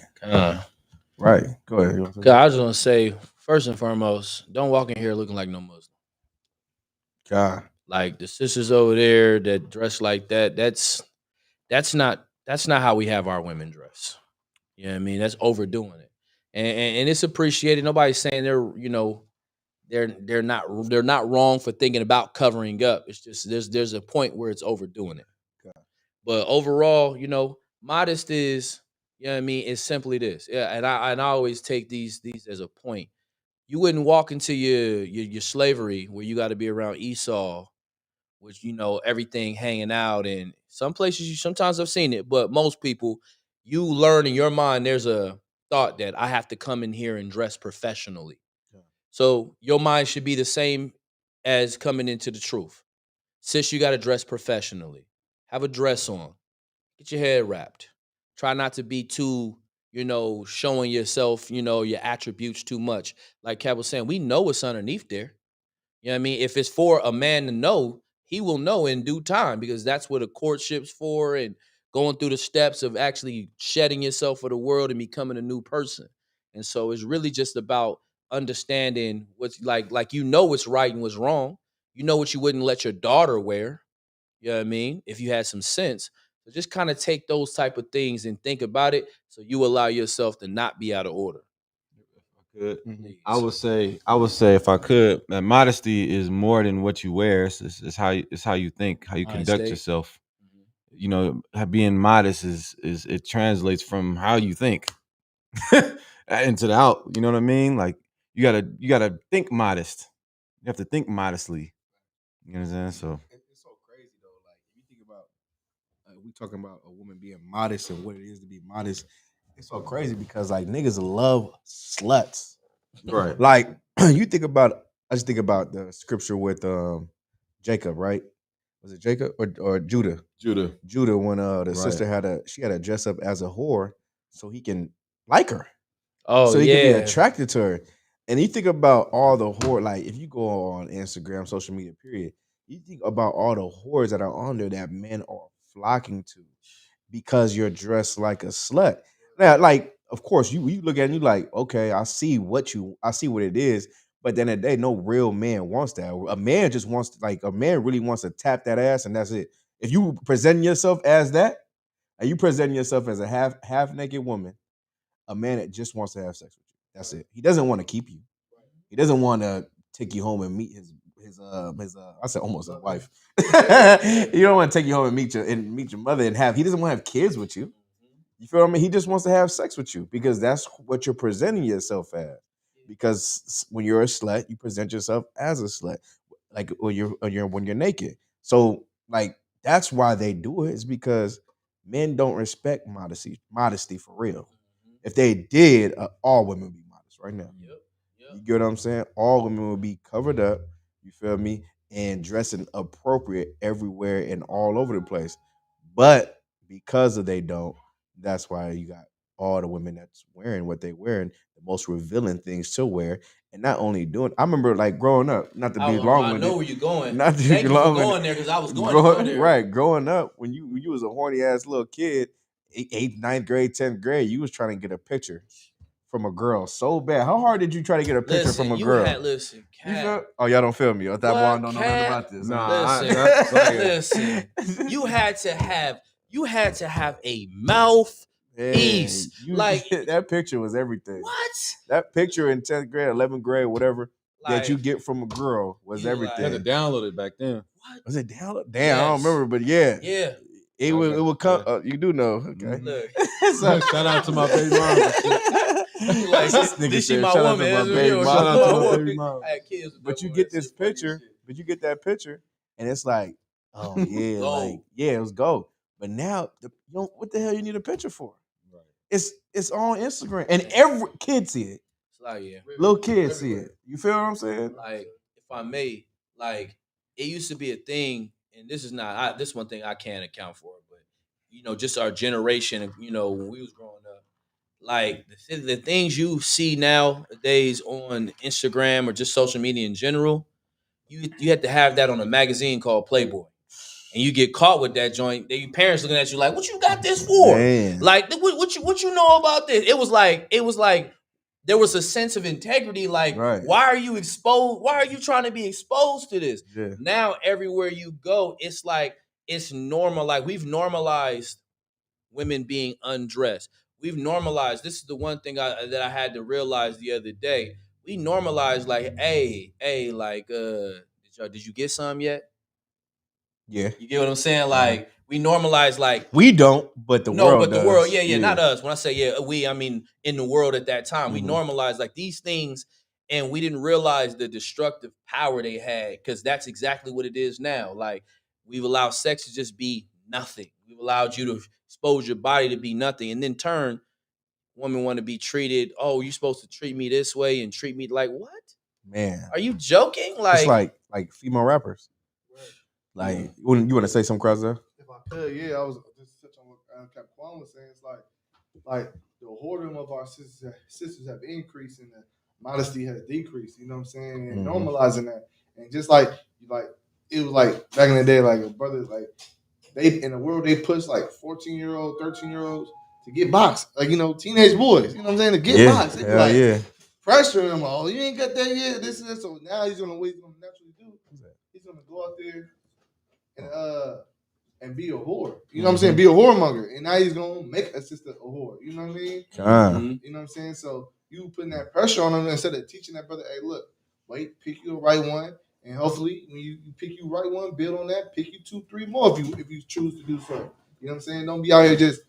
S6: Right. Go ahead.
S3: I was gonna say, first and foremost, don't walk in here looking like no Muslim.
S6: God.
S3: Like the sisters over there that dress like that, that's not how we have our women dress. You know what I mean? That's overdoing it. And it's appreciated. Nobody's saying they're not wrong for thinking about covering up. It's just there's a point where it's overdoing it.
S6: God.
S3: But overall, modest is, what I mean, it's simply this. Yeah, and I always take these as a point. You wouldn't walk into your slavery where you got to be around Esau, which everything hanging out, and some places sometimes I've seen it, but most people, you learn in your mind there's a thought that I have to come in here and dress professionally.
S6: Yeah.
S3: So your mind should be the same as coming into the truth. Sis, you got to dress professionally. Have a dress on. Get your hair wrapped. Try not to be too, showing yourself, your attributes too much. Like Kev was saying, we know what's underneath there. You know what I mean? If it's for a man to know, he will know in due time, because that's what a courtship's for, and going through the steps of actually shedding yourself for the world and becoming a new person. And so it's really just about understanding what's like what's right and what's wrong. You know what you wouldn't let your daughter wear. You know what I mean? If you had some sense. So just kind of take those type of things and think about it, so you allow yourself to not be out of order.
S2: Good.
S3: Please.
S2: I would say if I could, that modesty is more than what you wear. It's how you think, how you
S3: Mind
S2: conduct
S3: state.
S2: yourself. Being modest is it translates from how you think into the out. You know what I mean? Like you gotta think modest. You have to think modestly. You know what I'm saying? So
S6: It's so crazy though. Like if you think about we talking about a woman being modest and what it is to be modest. It's so crazy because like niggas love sluts.
S2: right.
S6: Like you think about, I just think about the scripture with Jacob, right? Was it Jacob or Judah?
S2: Judah.
S6: Judah, when the
S2: Right.
S6: sister had to dress up as a whore so he can like her,
S3: Oh
S6: so he can be
S3: yeah.
S6: attracted to her. And you think about all the whore, like if you go on Instagram, social media, period, you think about all the whores that are on there that men are flocking to because you're dressed like a slut. Now, like, of course, you look at it and you like, okay, I see what it is. But then at the day, no real man wants that. A man just wants a man really wants to tap that ass, and that's it. If you present yourself as that, and you present yourself as a half naked woman, a man that just wants to have sex with you. That's it. He doesn't want to keep you. He doesn't want to take you home and meet his I said almost his wife. You don't want to take you home and meet your mother and he doesn't want to have kids with you. You feel what I mean? He just wants to have sex with you because that's what you're presenting yourself as. Because when you're a slut, you present yourself as a slut, like when you're naked. So like that's why they do it, is because men don't respect modesty for real. If they did, all women would be modest right now. You get what I'm saying? All women would be covered up, you feel me, and dressing appropriate everywhere and all over the place. But because of they don't, that's why you got all the women that's wearing what they wearing, the most revealing things to wear. And not only doing, I remember like growing up, not to be long
S3: I
S6: with
S3: know
S6: it,
S3: where you're going.
S6: not to
S3: Thank
S6: be
S3: you for
S6: long
S3: going there because I was going there.
S6: right, growing up when you was a horny ass little kid, eighth, ninth grade, 10th grade, you was trying to get a picture from a girl so bad. How hard did you try to get a picture from a girl?
S3: Listen,
S6: You
S3: Cat.
S6: feel? Oh, y'all don't feel me. I thought
S3: What,
S6: Juan don't know nothing about this.
S2: Nah,
S3: Listen, you had to have a mouthpiece.
S6: Yeah,
S3: Like
S6: that picture was everything.
S3: what?
S6: That picture in 10th grade, 11th grade, whatever
S3: Like,
S6: that you get from a girl was
S3: you
S6: everything.
S2: You had to download it back then.
S3: What?
S6: Was it down? Damn, I don't
S3: Yes.
S6: remember, but yeah.
S3: Yeah.
S6: It would come. You do know, okay?
S3: Look.
S6: So-
S2: Shout out to my baby mom.
S3: Like,
S6: This nigga
S3: this she
S6: said,
S3: my
S6: shout out to
S3: woman.
S6: my
S3: That's
S6: baby
S3: real.
S6: mom.
S2: Shout out to my
S3: woman.
S2: baby mom.
S3: I had kids with
S6: But
S3: that
S6: you
S3: woman.
S6: get
S3: That
S6: this
S3: shit funny as
S6: picture,
S3: shit.
S6: but you get that picture, and it's like, oh yeah,
S3: Gold.
S6: like yeah, it was gold. But now, what the hell you need a picture for?
S2: Right.
S6: It's on Instagram, and every kid see it.
S3: It's like, yeah.
S6: Little kids see it. You feel what I'm saying?
S3: Like, if I may, like, it used to be a thing, and this is not this one thing I can't account for, but just our generation, when we was growing up, like the things you see nowadays on Instagram or just social media in general, you had to have that on a magazine called Playboy. And you get caught with that joint, your parents looking at you like, "What you got this for?"
S6: Man.
S3: Like, what you know about this? It was like there was a sense of integrity. Like,
S6: Right.
S3: why are you exposed? Why are you trying to be exposed to this?
S6: Yeah.
S3: Now everywhere you go, it's like it's normal. Like we've normalized women being undressed. We've normalized. This is the one thing that I had to realize the other day. We normalized like, hey, like, did you get some yet?
S6: Yeah.
S3: You get what I'm saying? Like we normalize like
S6: We don't, but the world
S3: the
S6: does.
S3: world, yeah, not us. When I say we, I mean in the world at that time. We
S6: Mhm.
S3: normalized like these things, and we didn't realize the destructive power they had because that's exactly what it is now. Like we've allowed sex to just be nothing. We've allowed you to expose your body to be nothing, and then turn women want to be treated. Oh, you're supposed to treat me this way and treat me like what?
S6: Man.
S3: Are you joking?
S6: It's like female rappers. Like when you want to say something, Cross there?
S4: If I could, yeah, I was just touching on what Cap Quan was saying. It's like the whoredom of our sisters have increased and the modesty has decreased. You know what I'm saying? And normalizing that, and just like it was like back in the day, like a brother, like they in the world they push like 14-year-old, 13-year-olds to get boxed, like teenage boys. You know what I'm saying? To get boxed, they be like pressuring them. Oh, you ain't got that yet. This and that. So now he's gonna what he's gonna naturally do. He's gonna go out there and be a whore. You know what I'm saying? Be a whoremonger. And now he's gonna make a sister a whore. You know what I mean? You know what I'm saying? So you putting that pressure on him instead of teaching that brother, hey, look, wait, pick you a right one. And hopefully when you pick you right one, build on that, pick you 2, 3 more if you choose to do so. You know what I'm saying? Don't be out here just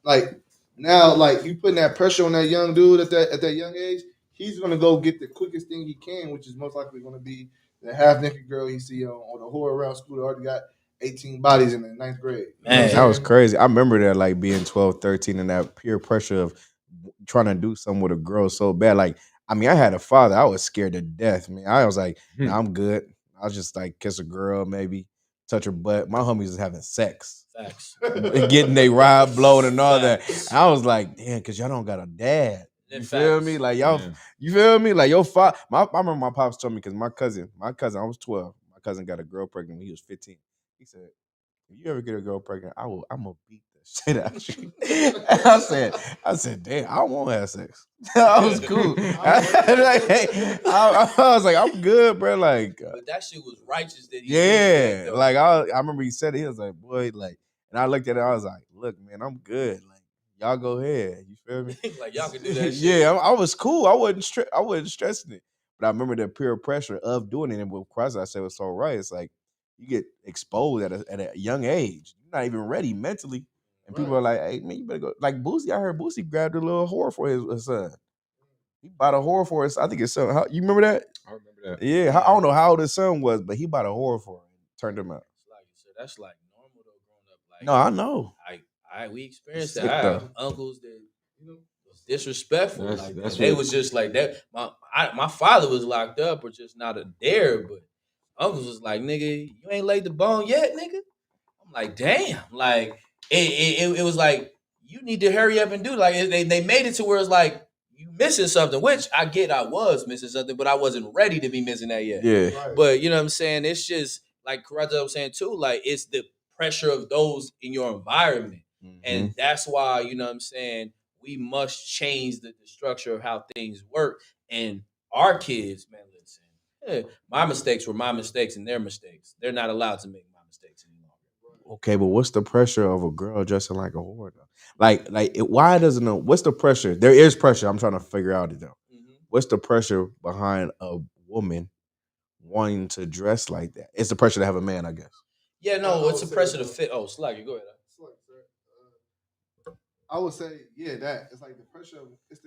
S4: like now, like you putting that pressure on that young dude at that young age, he's gonna go get the quickest thing he can, which is most likely gonna be the half naked girl he see on the whore around school that already got 18 bodies in the 9th grade.
S3: Man,
S6: that was crazy. I remember that, like being 12, 13, and that peer pressure of trying to do something with a girl so bad. Like, I mean, I had a father. I was scared to death, man. I was like, nah, I'm good. I'll just like kiss a girl, maybe touch her butt. My homies was having sex.
S3: Facts.
S6: And getting they ride blown and all that. I was like, damn, because y'all don't got a dad. You feel me? Like y'all, you feel me? Like your father. I remember my pops told me because my cousin, I was 12. My cousin got a girl pregnant when he was 15. He said, if you ever get a girl pregnant, I'm gonna beat the shit out of you. I said, damn, I won't have sex. I was cool. I was like, I'm good, bro. Like,
S3: but that shit was righteous. That he
S6: yeah,
S3: did,
S6: like I remember he said it. He was like, boy, like, and I looked at it. I was like, look, man, I'm good. Like, y'all go ahead. You feel me?
S3: Like y'all can do that shit.
S6: Yeah, I was cool. I wasn't stressing it. But I remember the peer pressure of doing it. And what Christ I said was so right. It's like you get exposed at a young age. You're not even ready mentally. And people are like, hey, man, you better go. Like Boosie, I heard Boosie grabbed a little whore for his son. He bought a whore for his, I think his son. You remember that?
S2: I remember that.
S6: Yeah, I don't know how old his son was, but he bought a whore for him. Turned him out.
S3: That's like normal though, growing up. Like,
S6: No, I know.
S3: We experienced
S6: Sick
S3: that. I
S6: though.
S3: have uncles that was disrespectful.
S2: That's
S3: That.
S2: what-
S3: They was just like that. My father was locked up or just not a dare, but uncles was like, nigga, you ain't laid the bone yet, nigga. I'm like, damn. Like it was like you need to hurry up and do. Like they made it to where it's like you missing something, which I get. I was missing something, but I wasn't ready to be missing that yet.
S6: Yeah.
S4: Right.
S3: But you know what I'm saying? It's just like Karate was saying too. Like it's the pressure of those in your environment, and that's why you know what I'm saying. We must change the structure of how things work, and our kids, man, listen. My mistakes were my mistakes and their mistakes. They're not allowed to make my mistakes anymore.
S6: Okay, but what's the pressure of a girl dressing like a whore though? Why doesn't know? What's the pressure? There is pressure. I'm trying to figure out it though. What's the pressure behind a woman wanting to dress like that? It's the pressure to have a man, I guess.
S3: Yeah, no,
S4: I
S3: it's a
S4: would say
S3: pressure to
S4: that.
S3: fit. Oh, Slacker, go ahead.
S4: I would say, yeah, that it's like the pressure of it's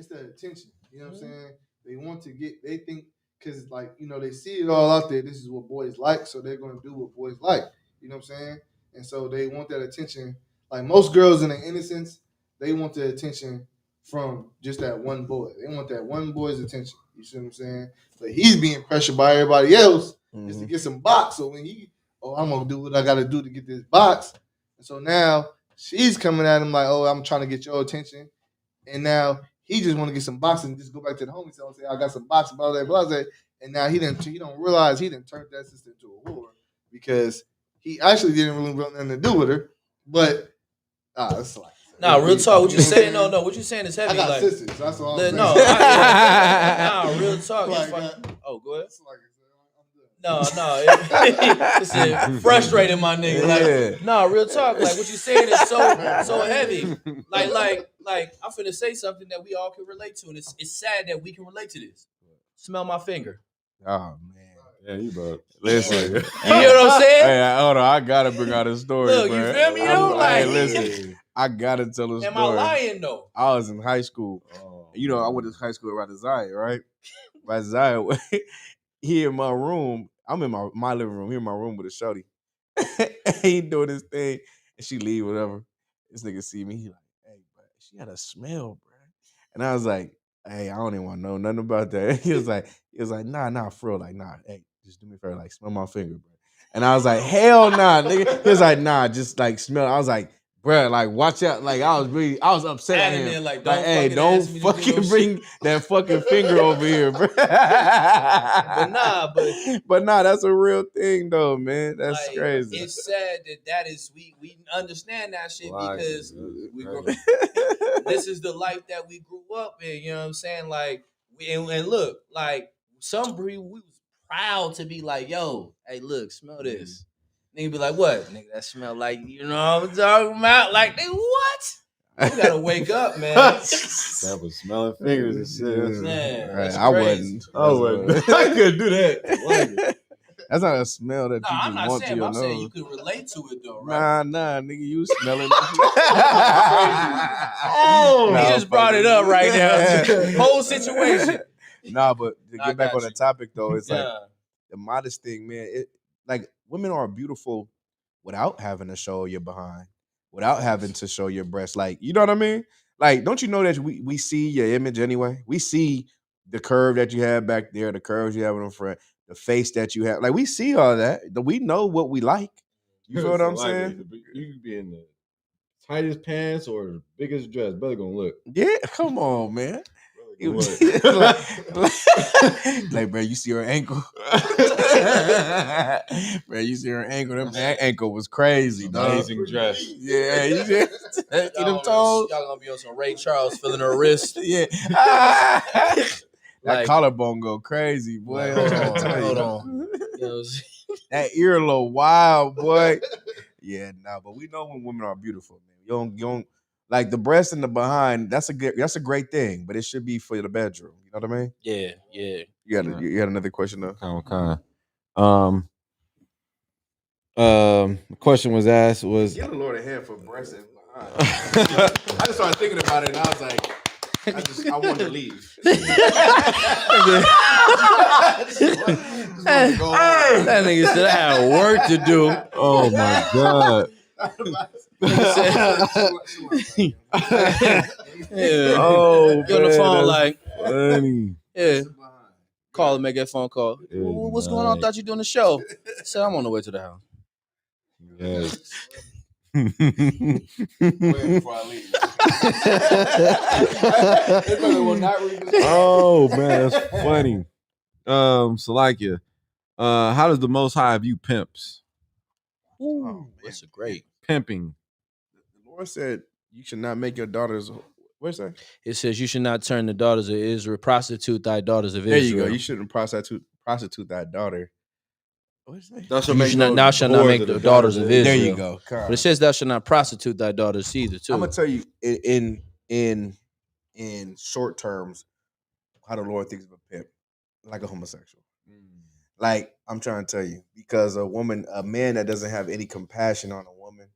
S4: the attention. You know what I'm saying? They want to get they think because like, you know, they see it all out there, this is what boys like, so they're gonna do what boys like. You know what I'm saying? And so they want that attention. Like most girls in their innocence, they want the attention from just that one boy. They want that one boy's attention. You see what I'm saying? But he's being pressured by everybody else just to get some box. So when I'm gonna do what I gotta do to get this box. And so now she's coming at him like, oh, I'm trying to get your attention. And now he just want to get some boxing and just go back to the homie cell and say, I got some boxing, blah, blah, blah. And now he don't realize he didn't turn that sister into a whore because he actually didn't really want nothing to do with her. But, it's like.
S3: Nah, real talk. What you saying? No, what you saying is heavy.
S4: I got
S3: like,
S4: sisters. That's all I'm saying.
S3: no, real talk.
S4: Like,
S3: Oh, go ahead.
S4: it's like,
S3: No, it's frustrating, my nigga. Like, no, real talk. Like, what you saying is so heavy. Like, I'm finna say something that we all can relate to, and it's sad that we can relate to this. Smell my finger.
S6: Oh man.
S2: Yeah, you bro.
S6: Listen.
S3: You hear what I'm saying?
S2: Hey, hold on. I gotta bring out a story.
S3: Look, you
S2: bro.
S3: feel me, though?
S2: Hey,
S3: Like-
S2: listen. I gotta tell a story.
S3: Am I lying though?
S6: I was in high school.
S2: Oh.
S6: You know, I went to high school at Zion, right? Zion, he in my room. I'm in my living room. He in my room with a shorty. He doing his thing, and she leave, whatever. This nigga see me. He like, hey, bro, she had a smell, bro. And I was like, hey, I don't even want to know nothing about that. He was like, nah, for real, like, nah, hey, just do me a favor, like, smell my finger, bro. And I was like, hell nah, nigga. He was like, nah, just like smell. I was like, bro, like, watch out. Like, I was upset at him.
S3: Like,
S6: hey, don't fucking bring that fucking finger over here, bro. But nah, that's a real thing though, man. That's
S3: like,
S6: crazy.
S3: It's sad that is we understand that shit because we grew, this is the life that we grew up in. You know what I'm saying? Like, and look, like some we was proud to be like, yo, hey, look, smell this. Nigga be like, what? Nigga, that smell like, you know what I'm talking about? Like, nigga, what? You gotta wake up, man.
S2: That was smelling fingers and shit.
S3: Man,
S6: Right,
S3: that's
S6: I
S3: crazy.
S6: wasn't.
S2: I couldn't do that.
S6: That's not a smell that
S3: No,
S6: you
S3: I'm
S6: just
S3: not
S6: want to
S3: saying,
S6: your
S3: I'm saying you
S6: nose.
S3: could relate to it though, right?
S6: Nah, nigga, you smelling.
S3: Oh,
S6: Nah,
S3: he just brought it up right now. Whole situation.
S6: Nah, but to
S3: I
S6: get back
S3: got
S6: on the
S3: you.
S6: topic though, it's like
S3: Yeah.
S6: the modest thing, man. It like women are beautiful without having to show your behind, without having to show your breast. Like, you know what I mean? Like, don't you know that we see your image anyway? We see the curve that you have back there, the curves you have in the front, the face that you have. Like, we see all that. We know what we like. You feel what I'm saying?
S2: You can be in the tightest pants or the biggest dress. Brother gonna look.
S6: Yeah, come on, man.
S2: Brother
S6: like, bro, you see her ankle? Bro, you see her ankle? That ankle was crazy, dog.
S2: Amazing dress.
S6: Yeah, you see them toes?
S3: Y'all gonna be on some Ray Charles feeling her wrist.
S6: Yeah. That
S3: Like-
S6: collarbone go crazy, boy.
S3: Hold
S6: I'm trying to
S3: on,
S6: tell
S3: hold
S6: you.
S3: on. You know what I'm saying?
S6: That ear a little wild, boy. Yeah, nah, but we know when women are beautiful, man. You don't like the breast and the behind. That's a great thing, but it should be for the bedroom. You know what I mean?
S3: Yeah.
S6: You had another question though.
S2: Kind. The question was asked was
S6: Get a Lord ahead for breast and behind. I just started thinking about it and I was like, I wanted to leave.
S3: That nigga said I had work to do.
S2: oh my god.
S3: Yeah.
S2: Oh,
S3: Get on the
S2: man,
S3: phone
S2: that's
S3: like,
S2: funny.
S3: yeah. Call and make that phone call.
S2: Good
S3: What's going on?
S2: night.
S3: Thought you doing the show. I said, I'm on the way to the house.
S2: Yes.
S6: Before I leave. This brother will not read this.
S2: Oh man, that's funny. Salakia, how does the Most High view pimps?
S3: Ooh, that's a great.
S2: Pimping.
S6: The Lord said you should not make your daughters. What's that?
S3: It says you should not turn the daughters of Israel, prostitute thy daughters of
S6: There
S3: Israel.
S6: you go. You shouldn't prostitute that daughter. What's that?
S2: Thou shalt
S3: You
S2: make
S3: should not,
S2: no
S3: thou shalt not
S2: whores
S3: make
S2: of
S3: the daughters of Israel.
S6: There you go.
S3: But it says thou shalt not prostitute thy daughters either, too.
S6: I'm gonna tell you in short terms how the Lord thinks of a pimp, like a homosexual. Like I'm trying to tell you, because a man that doesn't have any compassion on a woman,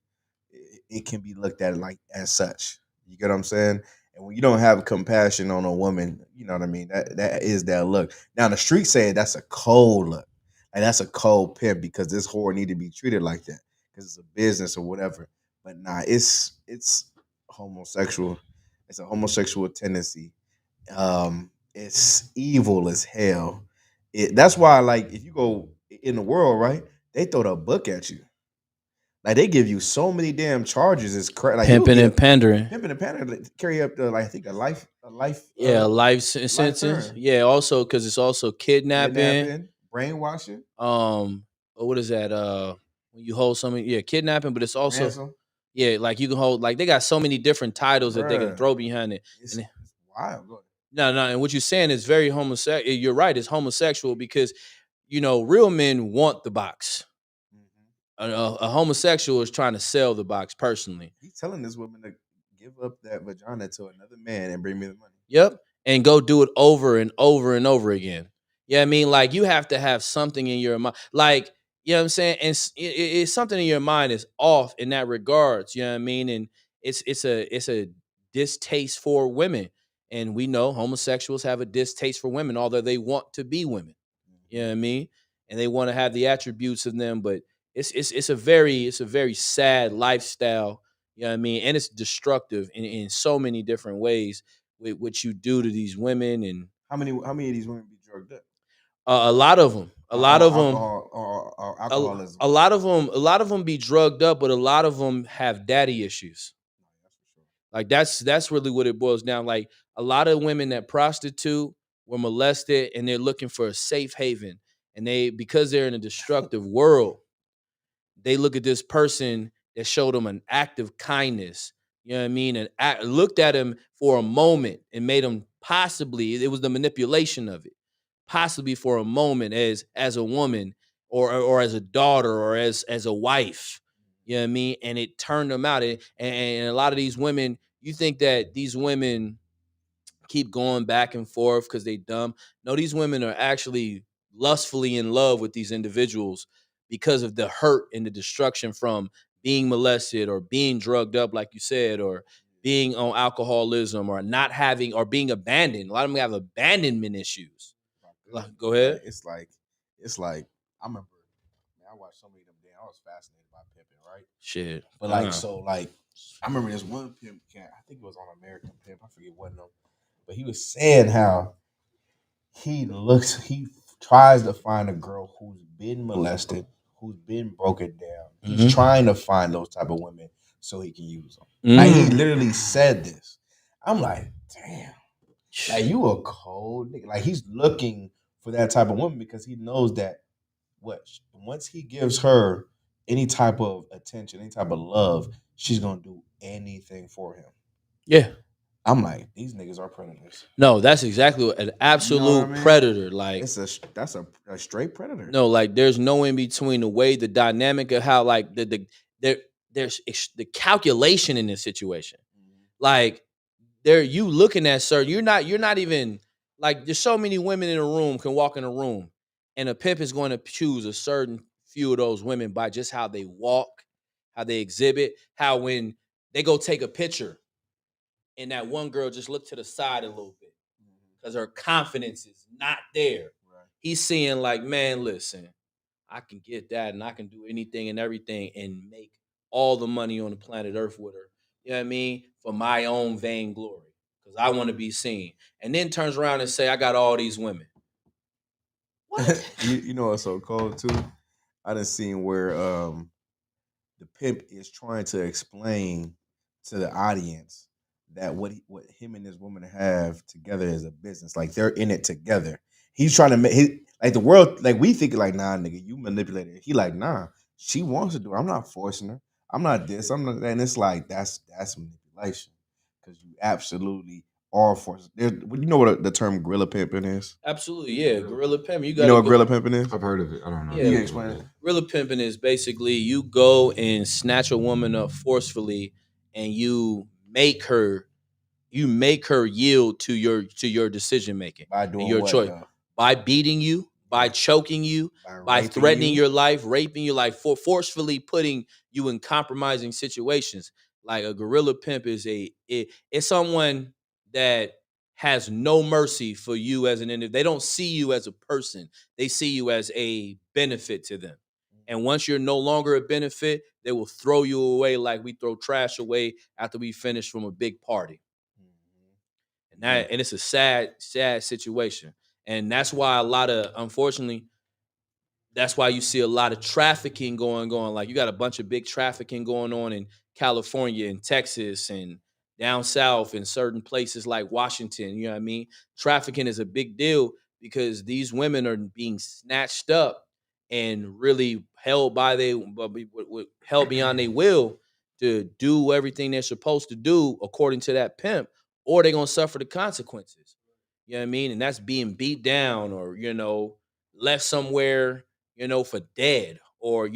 S6: it can be looked at like as such. You get what I'm saying? And when you don't have compassion on a woman, you know what I mean. That is that look. Now the street say that's a cold look, and that's a cold pimp because this whore need to be treated like that because it's a business or whatever. But nah, it's homosexual. It's a homosexual tendency. It's evil as hell. That's why, like, if you go in the world, right, they throw the book at you. Like they give you so many damn charges. It's crazy. Like
S3: Pimping and pandering.
S6: pimping and pandering carry up to like I think a life.
S3: Yeah, life sentence.
S6: term.
S3: Yeah, also because it's also kidnapping.
S6: Brainwashing,
S3: What is that? When you hold something, yeah, kidnapping, but it's also
S6: ransom.
S3: yeah, like you can hold like they got so many different titles that they can
S6: Bruh.
S3: throw behind it.
S6: It's
S3: And
S6: wild. Go ahead.
S3: no, and what you're saying is very homosexual. You're right, it's homosexual because real men want the box. A homosexual is trying to sell the box personally.
S6: He's telling this woman to give up that vagina to another man and bring me the money.
S3: Yep. And go do it over and over and over again. Yeah, I mean, like you have to have something in your mind. Like, you know what I'm saying? And it's something in your mind is off in that regards. You know what I mean? And it's a distaste for women. And we know homosexuals have a distaste for women, although they want to be women. You know what I mean? And they want to have the attributes of them, but it's a very sad lifestyle. You know what I mean? And it's destructive in so many different ways with what you do to these women. And
S6: How many of these women be drugged up?
S3: a lot of them,
S6: Or alcoholism.
S3: a lot of them be drugged up, but a lot of them have daddy issues. Like that's really what it boils down. Like a lot of women that prostitute were molested and they're looking for a safe haven. And because they're in a destructive world, they look at this person that showed them an act of kindness. You know what I mean? And looked at him for a moment and made him possibly, it was the manipulation of it, possibly for a moment as a woman or as a daughter or as a wife. You know what I mean? And it turned them out. And a lot of these women, you think that these women keep going back and forth because they dumb. No, these women are actually lustfully in love with these individuals because of the hurt and the destruction from being molested or being drugged up, like you said, or being on alcoholism or not having or being abandoned. A lot of them have abandonment issues. Go ahead.
S6: It's like I remember. Man, I watched so many of them. Damn, I was fascinated by pimping, right?
S3: Shit.
S6: But like, so like, I remember this one pimp. I think it was on American Pimp. I forget what no. But he was saying how he tries to find a girl who's been molested, who's been broken down. He's trying to find those type of women so he can use them. Like he literally said this. I'm like, damn. Like you a cold nigga. Like he's looking for that type of woman because he knows that once he gives her any type of attention, any type of love, she's gonna do anything for him.
S3: Yeah.
S6: I'm like, these niggas are predators.
S3: No, that's exactly what an absolute predator. Like
S6: that's a straight predator.
S3: No, like there's no in between the way the dynamic of how like there's the calculation in this situation. Like you looking at you're not even like there's so many women in a room can walk in a room and a pimp is going to choose a certain few of those women by just how they walk, how they exhibit, how when they go take a picture and that one girl just look to the side a little bit because her confidence is not there. Right. He's seeing like, man, listen, I can get that and I can do anything and everything and make all the money on the planet Earth with her. You know what I mean? For my own vainglory. Because I want to be seen. And then turns around and say, I got all these women. What?
S6: you know what's so cold too? I done seen where the pimp is trying to explain to the audience that what him and his woman have together is a business. Like they're in it together. He's trying to make like the world, like we think like, nah, nigga, you manipulated. He like, nah, she wants to do it. I'm not forcing her. I'm not this. I'm not that. And it's like that's manipulation because you absolutely are forcing. You know what the term gorilla pimping is?
S3: Absolutely, yeah. Gorilla pimping.
S6: You know what gorilla pimping is?
S2: I've heard of it. I don't know.
S3: Yeah.
S6: You can explain it.
S3: Gorilla pimping is basically you go and snatch a woman up forcefully, and you make her yield to your decision making
S6: By
S3: and
S6: doing
S3: your
S6: what,
S3: choice,
S6: though?
S3: by beating you, by choking you, by
S6: raping
S3: threatening
S6: you?
S3: your life, raping you, like forcefully putting you in compromising situations. Like a gorilla pimp is it's someone that has no mercy for you as an individual. They don't see you as a person. They see you as a benefit to them. And once you're no longer a benefit, they will throw you away like we throw trash away after we finish from a big party. And it's a sad situation. And that's why unfortunately, that's why you see a lot of trafficking going on. Like you got a bunch of big trafficking going on in California and Texas and down south in certain places like Washington. You know what I mean? Trafficking is a big deal because these women are being snatched up and really held held beyond their will to do everything they're supposed to do according to that pimp, or they're gonna suffer the consequences. You know what I mean? And that's being beat down or, left somewhere, for dead or,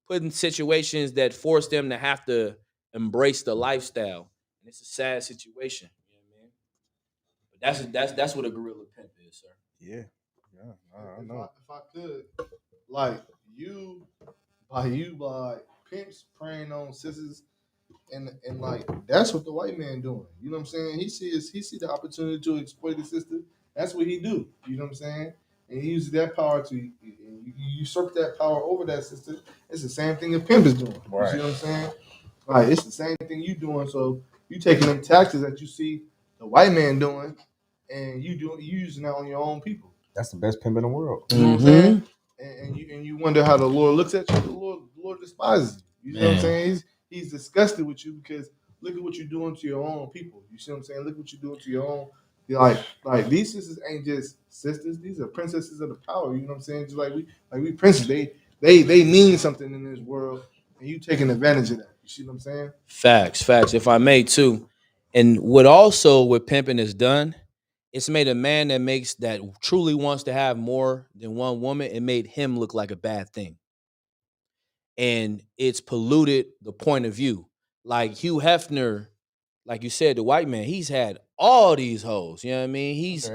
S3: put in situations that force them to have to embrace the lifestyle. And it's a sad situation. You know what I mean? But that's what a gorilla pimp is, sir.
S6: Yeah. Yeah. I
S4: If
S6: know.
S4: I could, like by pimps preying on sisters, and like that's what the white man doing. You know what I'm saying? He see the opportunity to exploit his sister. That's what he do. You know what I'm saying? And he uses that power to usurp that power over that sister. It's the same thing a pimp is doing.
S6: Right.
S4: You see what I'm saying? Like it's the same thing you doing. So you taking them tactics that you see the white man doing, and you using that on your own people.
S6: That's the best pimp in the world.
S4: You know what I'm saying? And you wonder how the Lord looks at you. The Lord despises you. You know what I'm saying? He's disgusted with you because look at what you're doing to your own people. You see what I'm saying? Look what you're doing to your own. You're like these sisters ain't just sisters. These are princesses of the power. You know what I'm saying? Just like we princes. They mean something in this world, and you taking advantage of that. You see what I'm saying?
S3: Facts. If I may too. And what pimping has done, it's made a man that truly wants to have more than one woman, it made him look like a bad thing. And it's polluted the point of view. Like Hugh Hefner, like you said, the white man, he's had all these hoes. You know what I mean? He's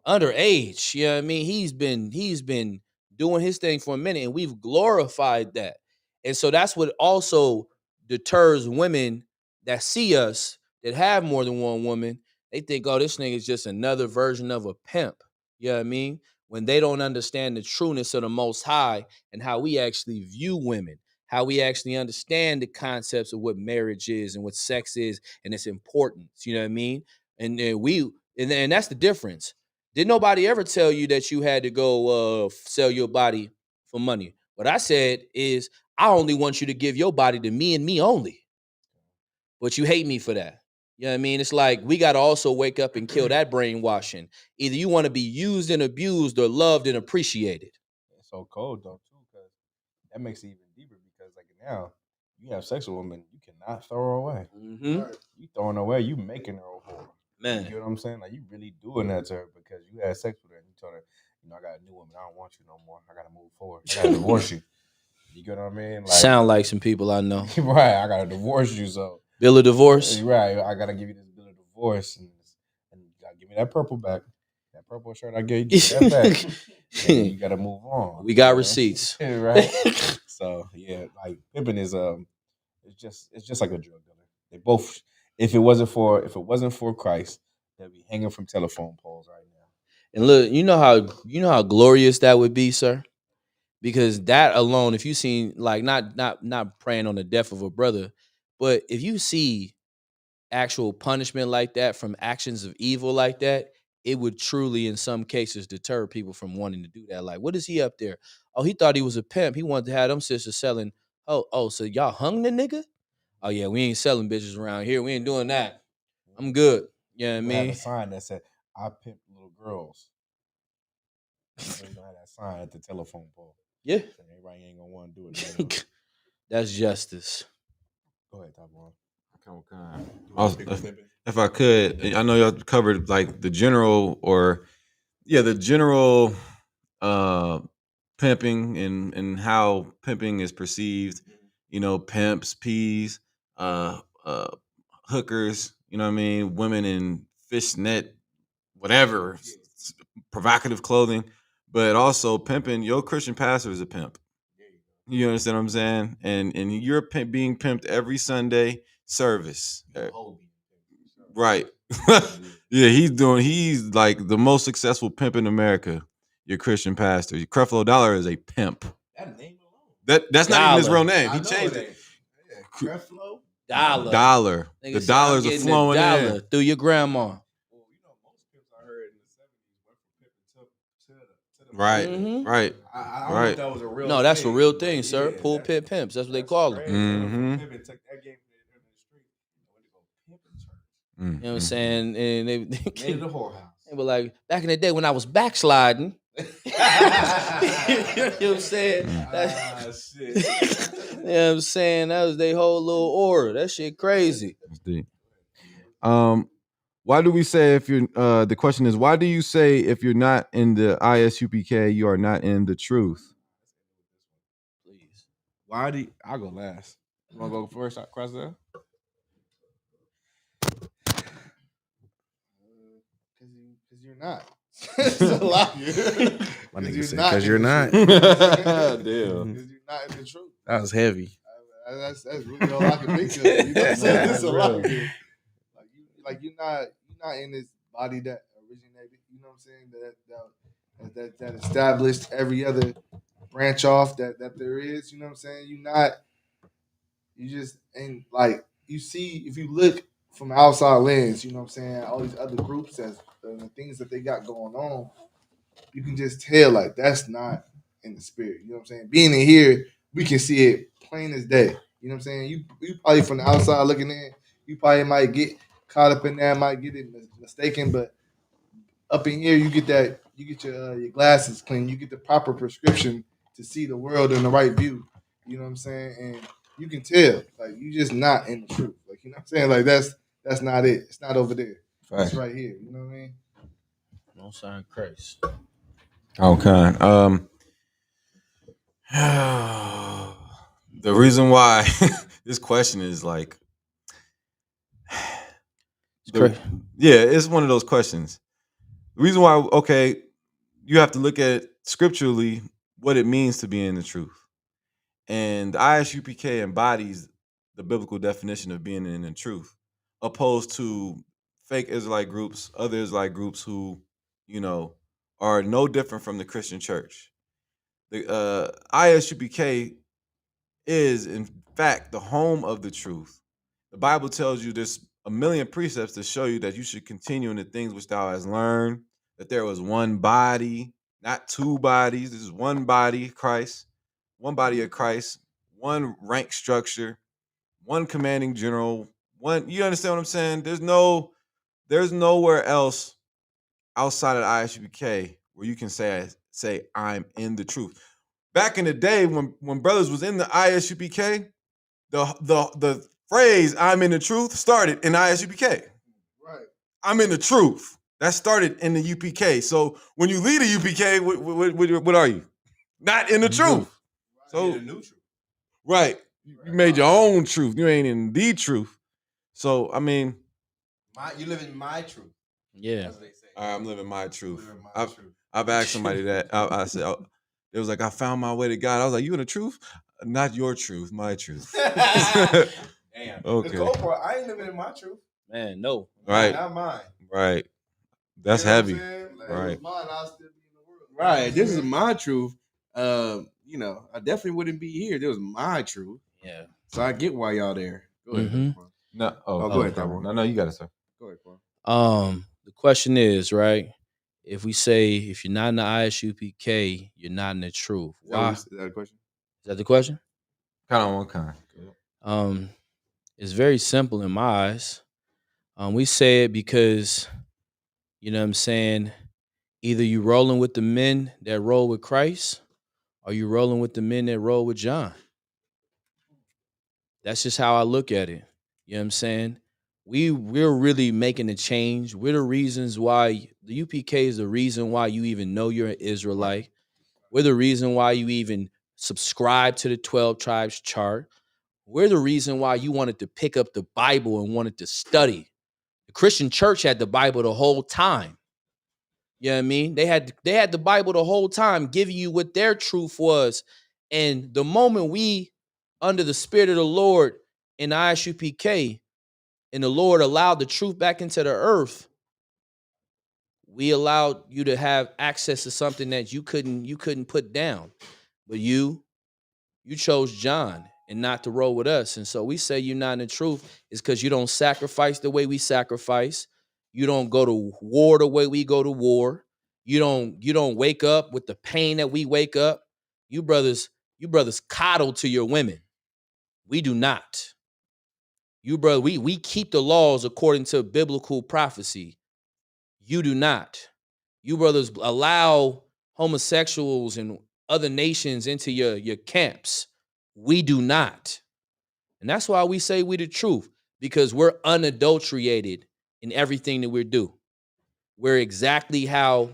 S3: underage. You know what I mean? He's been doing his thing for a minute, and we've glorified that. And so that's what also deters women that see us that have more than one woman. They think, oh, this nigga is just another version of a pimp. You know what I mean? When they don't understand the trueness of the Most High and how we actually view women, how we actually understand the concepts of what marriage is and what sex is and its importance. You know what I mean? And and that's the difference. Did nobody ever tell you that you had to go sell your body for money? What I said is, I only want you to give your body to me and me only. But you hate me for that. You know what I mean? It's like we got to also wake up and kill that brainwashing. Either you want to be used and abused or loved and appreciated.
S6: It's so cold though too, because that makes it even deeper. Because like now, you have sex with a woman, you cannot throw her away.
S3: Mm-hmm.
S6: You throwing her away, you making her a whore.
S3: Man.
S6: You know what I'm saying? Like you really doing that to her because you had sex with her and you told her, I got a new woman, I don't want you no more. I gotta move forward. I gotta divorce you. You get what I mean? Like,
S3: sound like some people I know.
S6: Right, I gotta divorce you. So
S3: bill of divorce.
S6: Right, I gotta give you this bill of divorce, and you gotta give me that purple back. That purple shirt I gave you, that back. And you gotta move on.
S3: We got receipts,
S6: right? So yeah, like pimping is it's just like a drug dealer. They both, if it wasn't for Christ, they'd be hanging from telephone poles right now.
S3: And look, you know how glorious that would be, sir. because that alone, if you seen like not praying on the death of a brother, but if you see actual punishment like that from actions of evil like that, it would truly, in some cases, deter people from wanting to do that. Like, what is he up there? Oh, he thought he was a pimp. He wanted to have them sisters selling. Oh, so y'all hung the nigga? Oh yeah, we ain't selling bitches around here. We ain't doing that. I'm good. You know what I
S6: We had a
S3: mean?
S6: sign that said, "I pimp little girls." So you gonna have that sign at the telephone pole.
S3: Yeah,
S6: So everybody ain't gonna want to do it. No more.
S3: that's justice.
S6: Go ahead, Top One.
S2: Also, if I could, I know y'all covered like the general pimping and how pimping is perceived. You know, pimps, peas, hookers. You know what I mean? Women in fishnet, whatever, provocative clothing. But also pimping. Your Christian pastor is a pimp. You understand what I'm saying? And you're being pimped every Sunday service. Right. Yeah, he's like the most successful pimp in America. Your Christian pastor. Creflo Dollar is a pimp.
S6: That name alone.
S2: That's not even his
S3: Dollar.
S2: real name.
S6: I
S2: He
S6: know
S2: changed
S6: it.
S2: it.
S6: Yeah, Creflo.
S3: Dollar.
S2: The
S3: Nigga say,
S2: dollars
S3: I'm
S2: are
S3: getting
S2: flowing
S3: a dollar
S2: in.
S3: through your grandma.
S6: Well, you know, most pimps I heard in the 70s went from pimping to the
S2: Right.
S3: Mhm.
S2: Right.
S6: I don't know if that was a real
S3: No, that's a
S6: thing,
S3: real
S6: but
S3: thing, sir.
S6: yeah,
S3: Pulpit pimps. That's what they
S6: that's
S3: call them.
S6: crazy. They went from
S2: Mhm.
S6: pimping, took that game in the street, and went to go pimp in church.
S3: You know what I'm
S2: Mhm.
S3: saying? And they
S6: Made it a whorehouse.
S3: they were like, back in the day when I was backsliding. You know what I'm saying?
S6: Shit.
S3: You know what I'm saying? That was their whole little aura. That shit crazy.
S2: That's deep. Why do we say if you're the question is why do you say if you're not in the ISUPK you are not in the truth?
S3: Please.
S6: Why do I'll go last? You wanna go first, cross there?
S4: Because you're not. It's a lie.
S6: My nigga
S4: you're
S6: said,
S4: not
S6: 'cause
S4: in
S6: you're
S4: the
S6: not.
S4: truth.
S2: Damn.
S4: Because you're not in the truth.
S6: That was heavy.
S4: That's really all I can think of. You know what I'm saying? It's a lot.
S6: Real.
S4: Like you're not in this body that originated. You know what I'm saying? That established every other branch off that there is. You know what I'm saying? You just ain't like you see if you look from the outside lens. You know what I'm saying? All these other groups as the things that they got going on, you can just tell like that's not in the spirit. You know what I'm saying? Being in here, we can see it plain as day. You know what I'm saying? You probably from the outside looking in, you probably might get caught up in that, might get it mistaken, but up in here, you get your glasses clean, you get the proper prescription to see the world in the right view. You know what I'm saying? And you can tell, like you just not in the truth. Like you know what I'm saying? Like that's not it. It's not over there. It's right here. You know what I mean?
S3: Don't sound crazy.
S2: Okay. The reason why this question is like it's one of those questions. The reason why, okay, you have to look at scripturally what it means to be in the truth. And the ISUPK embodies the biblical definition of being in the truth, opposed to fake Israelite groups, other Israelite groups who, are no different from the Christian church. The ISUPK is, in fact, the home of the truth. The Bible tells you there's a million precepts to show you that you should continue in the things which thou hast learned, that there was one body, not two bodies. This is one body, Christ, one body of Christ, one rank structure, one commanding general, one, you understand what I'm saying? There's nowhere else outside of ISUPK where you can say I'm in the truth. Back in the day when brothers was in the ISUPK, the phrase "I'm in the truth" started in ISUPK.
S4: Right.
S2: I'm in the truth. That started in the UPK. So when you leave the UPK, what are you? Not in the truth. So
S6: the new truth.
S2: right, you made your own truth. You ain't in the truth. So I mean,
S6: You live in my truth.
S3: Yeah.
S6: That's what they say.
S2: I'm living my truth.
S6: Living my truth.
S2: I've asked somebody that. I said, it was like, I found my way to God. I was like, you in the truth? Not your truth, my truth.
S6: Damn.
S2: Okay.
S6: The cold part, I ain't living in my truth.
S3: Man, no.
S2: Right.
S6: Not mine.
S2: Right. That's
S6: You know what I'm
S2: heavy.
S6: saying? Like,
S2: Right.
S4: If it was mine, I'll still be in the world.
S6: Right. This is my truth. you know, I definitely wouldn't be here. There was my truth.
S3: Yeah.
S6: So I get why y'all there. Go ahead.
S3: Mhm.
S6: Quan.
S2: No,
S6: go ahead,
S2: Quan.
S6: Tyrone.
S2: No, you got it, sir.
S6: Go ahead, Quan.
S3: The question is, right? If we say if you're not in the ISUPK, you're not in the truth. Why?
S6: Is that a question?
S3: Is that the question?
S2: Kind of one kind.
S3: It's very simple in my eyes. We say it because, you know what I'm saying, either you rolling with the men that roll with Christ or you rolling with the men that roll with John. That's just how I look at it. You know what I'm saying? We're really making a change. We're the reasons why the UPK is the reason why you even know you're an Israelite. We're the reason why you even subscribe to the 12 tribes chart. We're the reason why you wanted to pick up the Bible and wanted to study. The Christian church had the Bible the whole time. You know what I mean? They had the Bible the whole time, giving you what their truth was. And the moment we, under the Spirit of the Lord in the ISUPK, and the Lord allowed the truth back into the earth, we allowed you to have access to something that you couldn't put down. But you chose John and not to roll with us. And so we say you're not in the truth is because you don't sacrifice the way we sacrifice. You don't go to war the way we go to war. You don't wake up with the pain that we wake up. You brothers coddle to your women. We do not. You brother, we keep the laws according to biblical prophecy. You do not. You brothers allow homosexuals and other nations into your camps. We do not. And that's why we say we the truth, because we're unadulterated in everything that we do. We're exactly how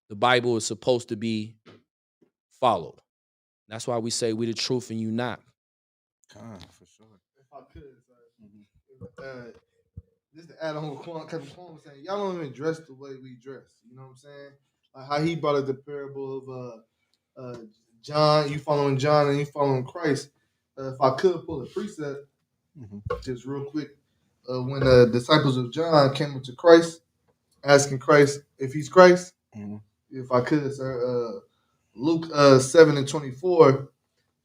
S3: the Bible is supposed to be followed. That's why we say we the truth and you not.
S6: For sure.
S4: If I could, just to add on what Kevin Quan was saying, y'all don't even dress the way we dress. You know what I'm saying? Like how he brought up the parable of John, you following John and you following Christ. If I could pull a precept, just real quick, when the disciples of John came up to Christ, asking Christ if he's Christ, if I could, sir, Luke 7:24,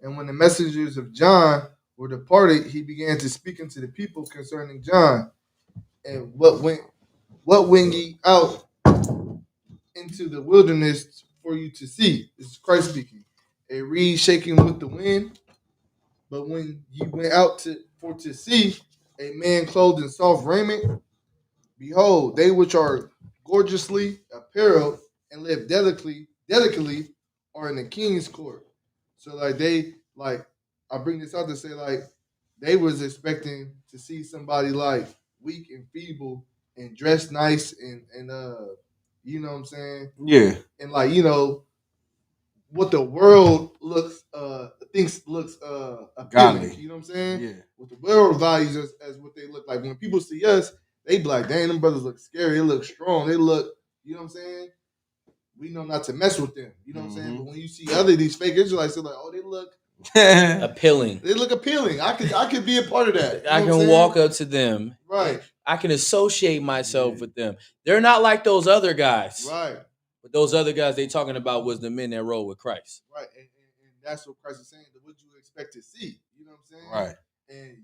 S4: and when the messengers of John were departed, he began to speak unto the people concerning John. And what went ye out into the wilderness for you to see? This is Christ speaking. A reed shaking with the wind. But when ye went out to see a man clothed in soft raiment, behold, they which are gorgeously apparelled and live delicately are in the king's court. So I bring this out to say they was expecting to see somebody like weak and feeble and dressed nice and you know what I'm saying?
S6: Yeah.
S4: And what the world thinks looks appealing.
S6: Godly.
S4: You know what I'm saying?
S6: Yeah.
S4: What the world values as what they look like. When people see us, they be like, dang, them brothers look scary, they look strong, they look, you know what I'm saying? We know not to mess with them. You know what I'm saying? But when you see these fake Israelites, they're like, oh, they look
S3: Appealing.
S4: They look appealing. I could be a part of that.
S3: I can walk up to them.
S4: Right.
S3: I can associate myself with them. They're not like those other guys.
S4: Right.
S3: But those other guys they talking about was the men that roll with Christ.
S4: Right. And that's what Christ is saying. What you expect to see. You know what I'm saying?
S6: Right.
S4: And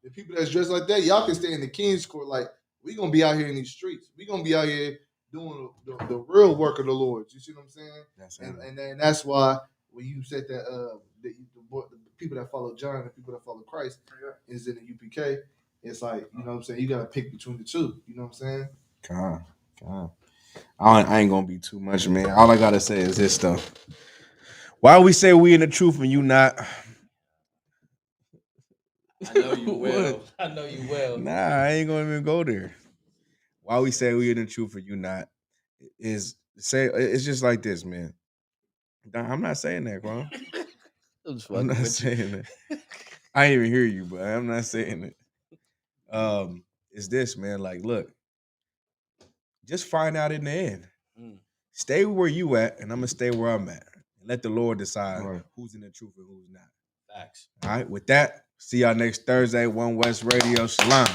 S4: the people that's dressed like that, y'all can stay in the king's court. Like, we going to be out here in these streets. We going to be out here doing the real work of the Lord. You see what I'm saying? And that's why when you said that the people that follow John, the people that follow Christ is in the UPK, it's like, you know what I'm saying? You got to pick between the two. You know what I'm saying?
S6: Come on. I ain't gonna be too much, man. All I gotta say is this stuff. Why we say we in the truth and you not?
S3: I know you well. I know you well.
S6: Nah, I ain't gonna even go there. Why we say we in the truth and you not is it's just like this, man. I'm not saying that, bro. I'm not saying that. I didn't even hear you, but I'm not saying it. It's this, man. Like, look, just find out in the end. Stay where you at, and I'm gonna stay where I'm at. And let the Lord decide who's in the truth and who's not.
S3: Facts.
S6: All right. With that, see y'all next Thursday. One West Radio. Shalom.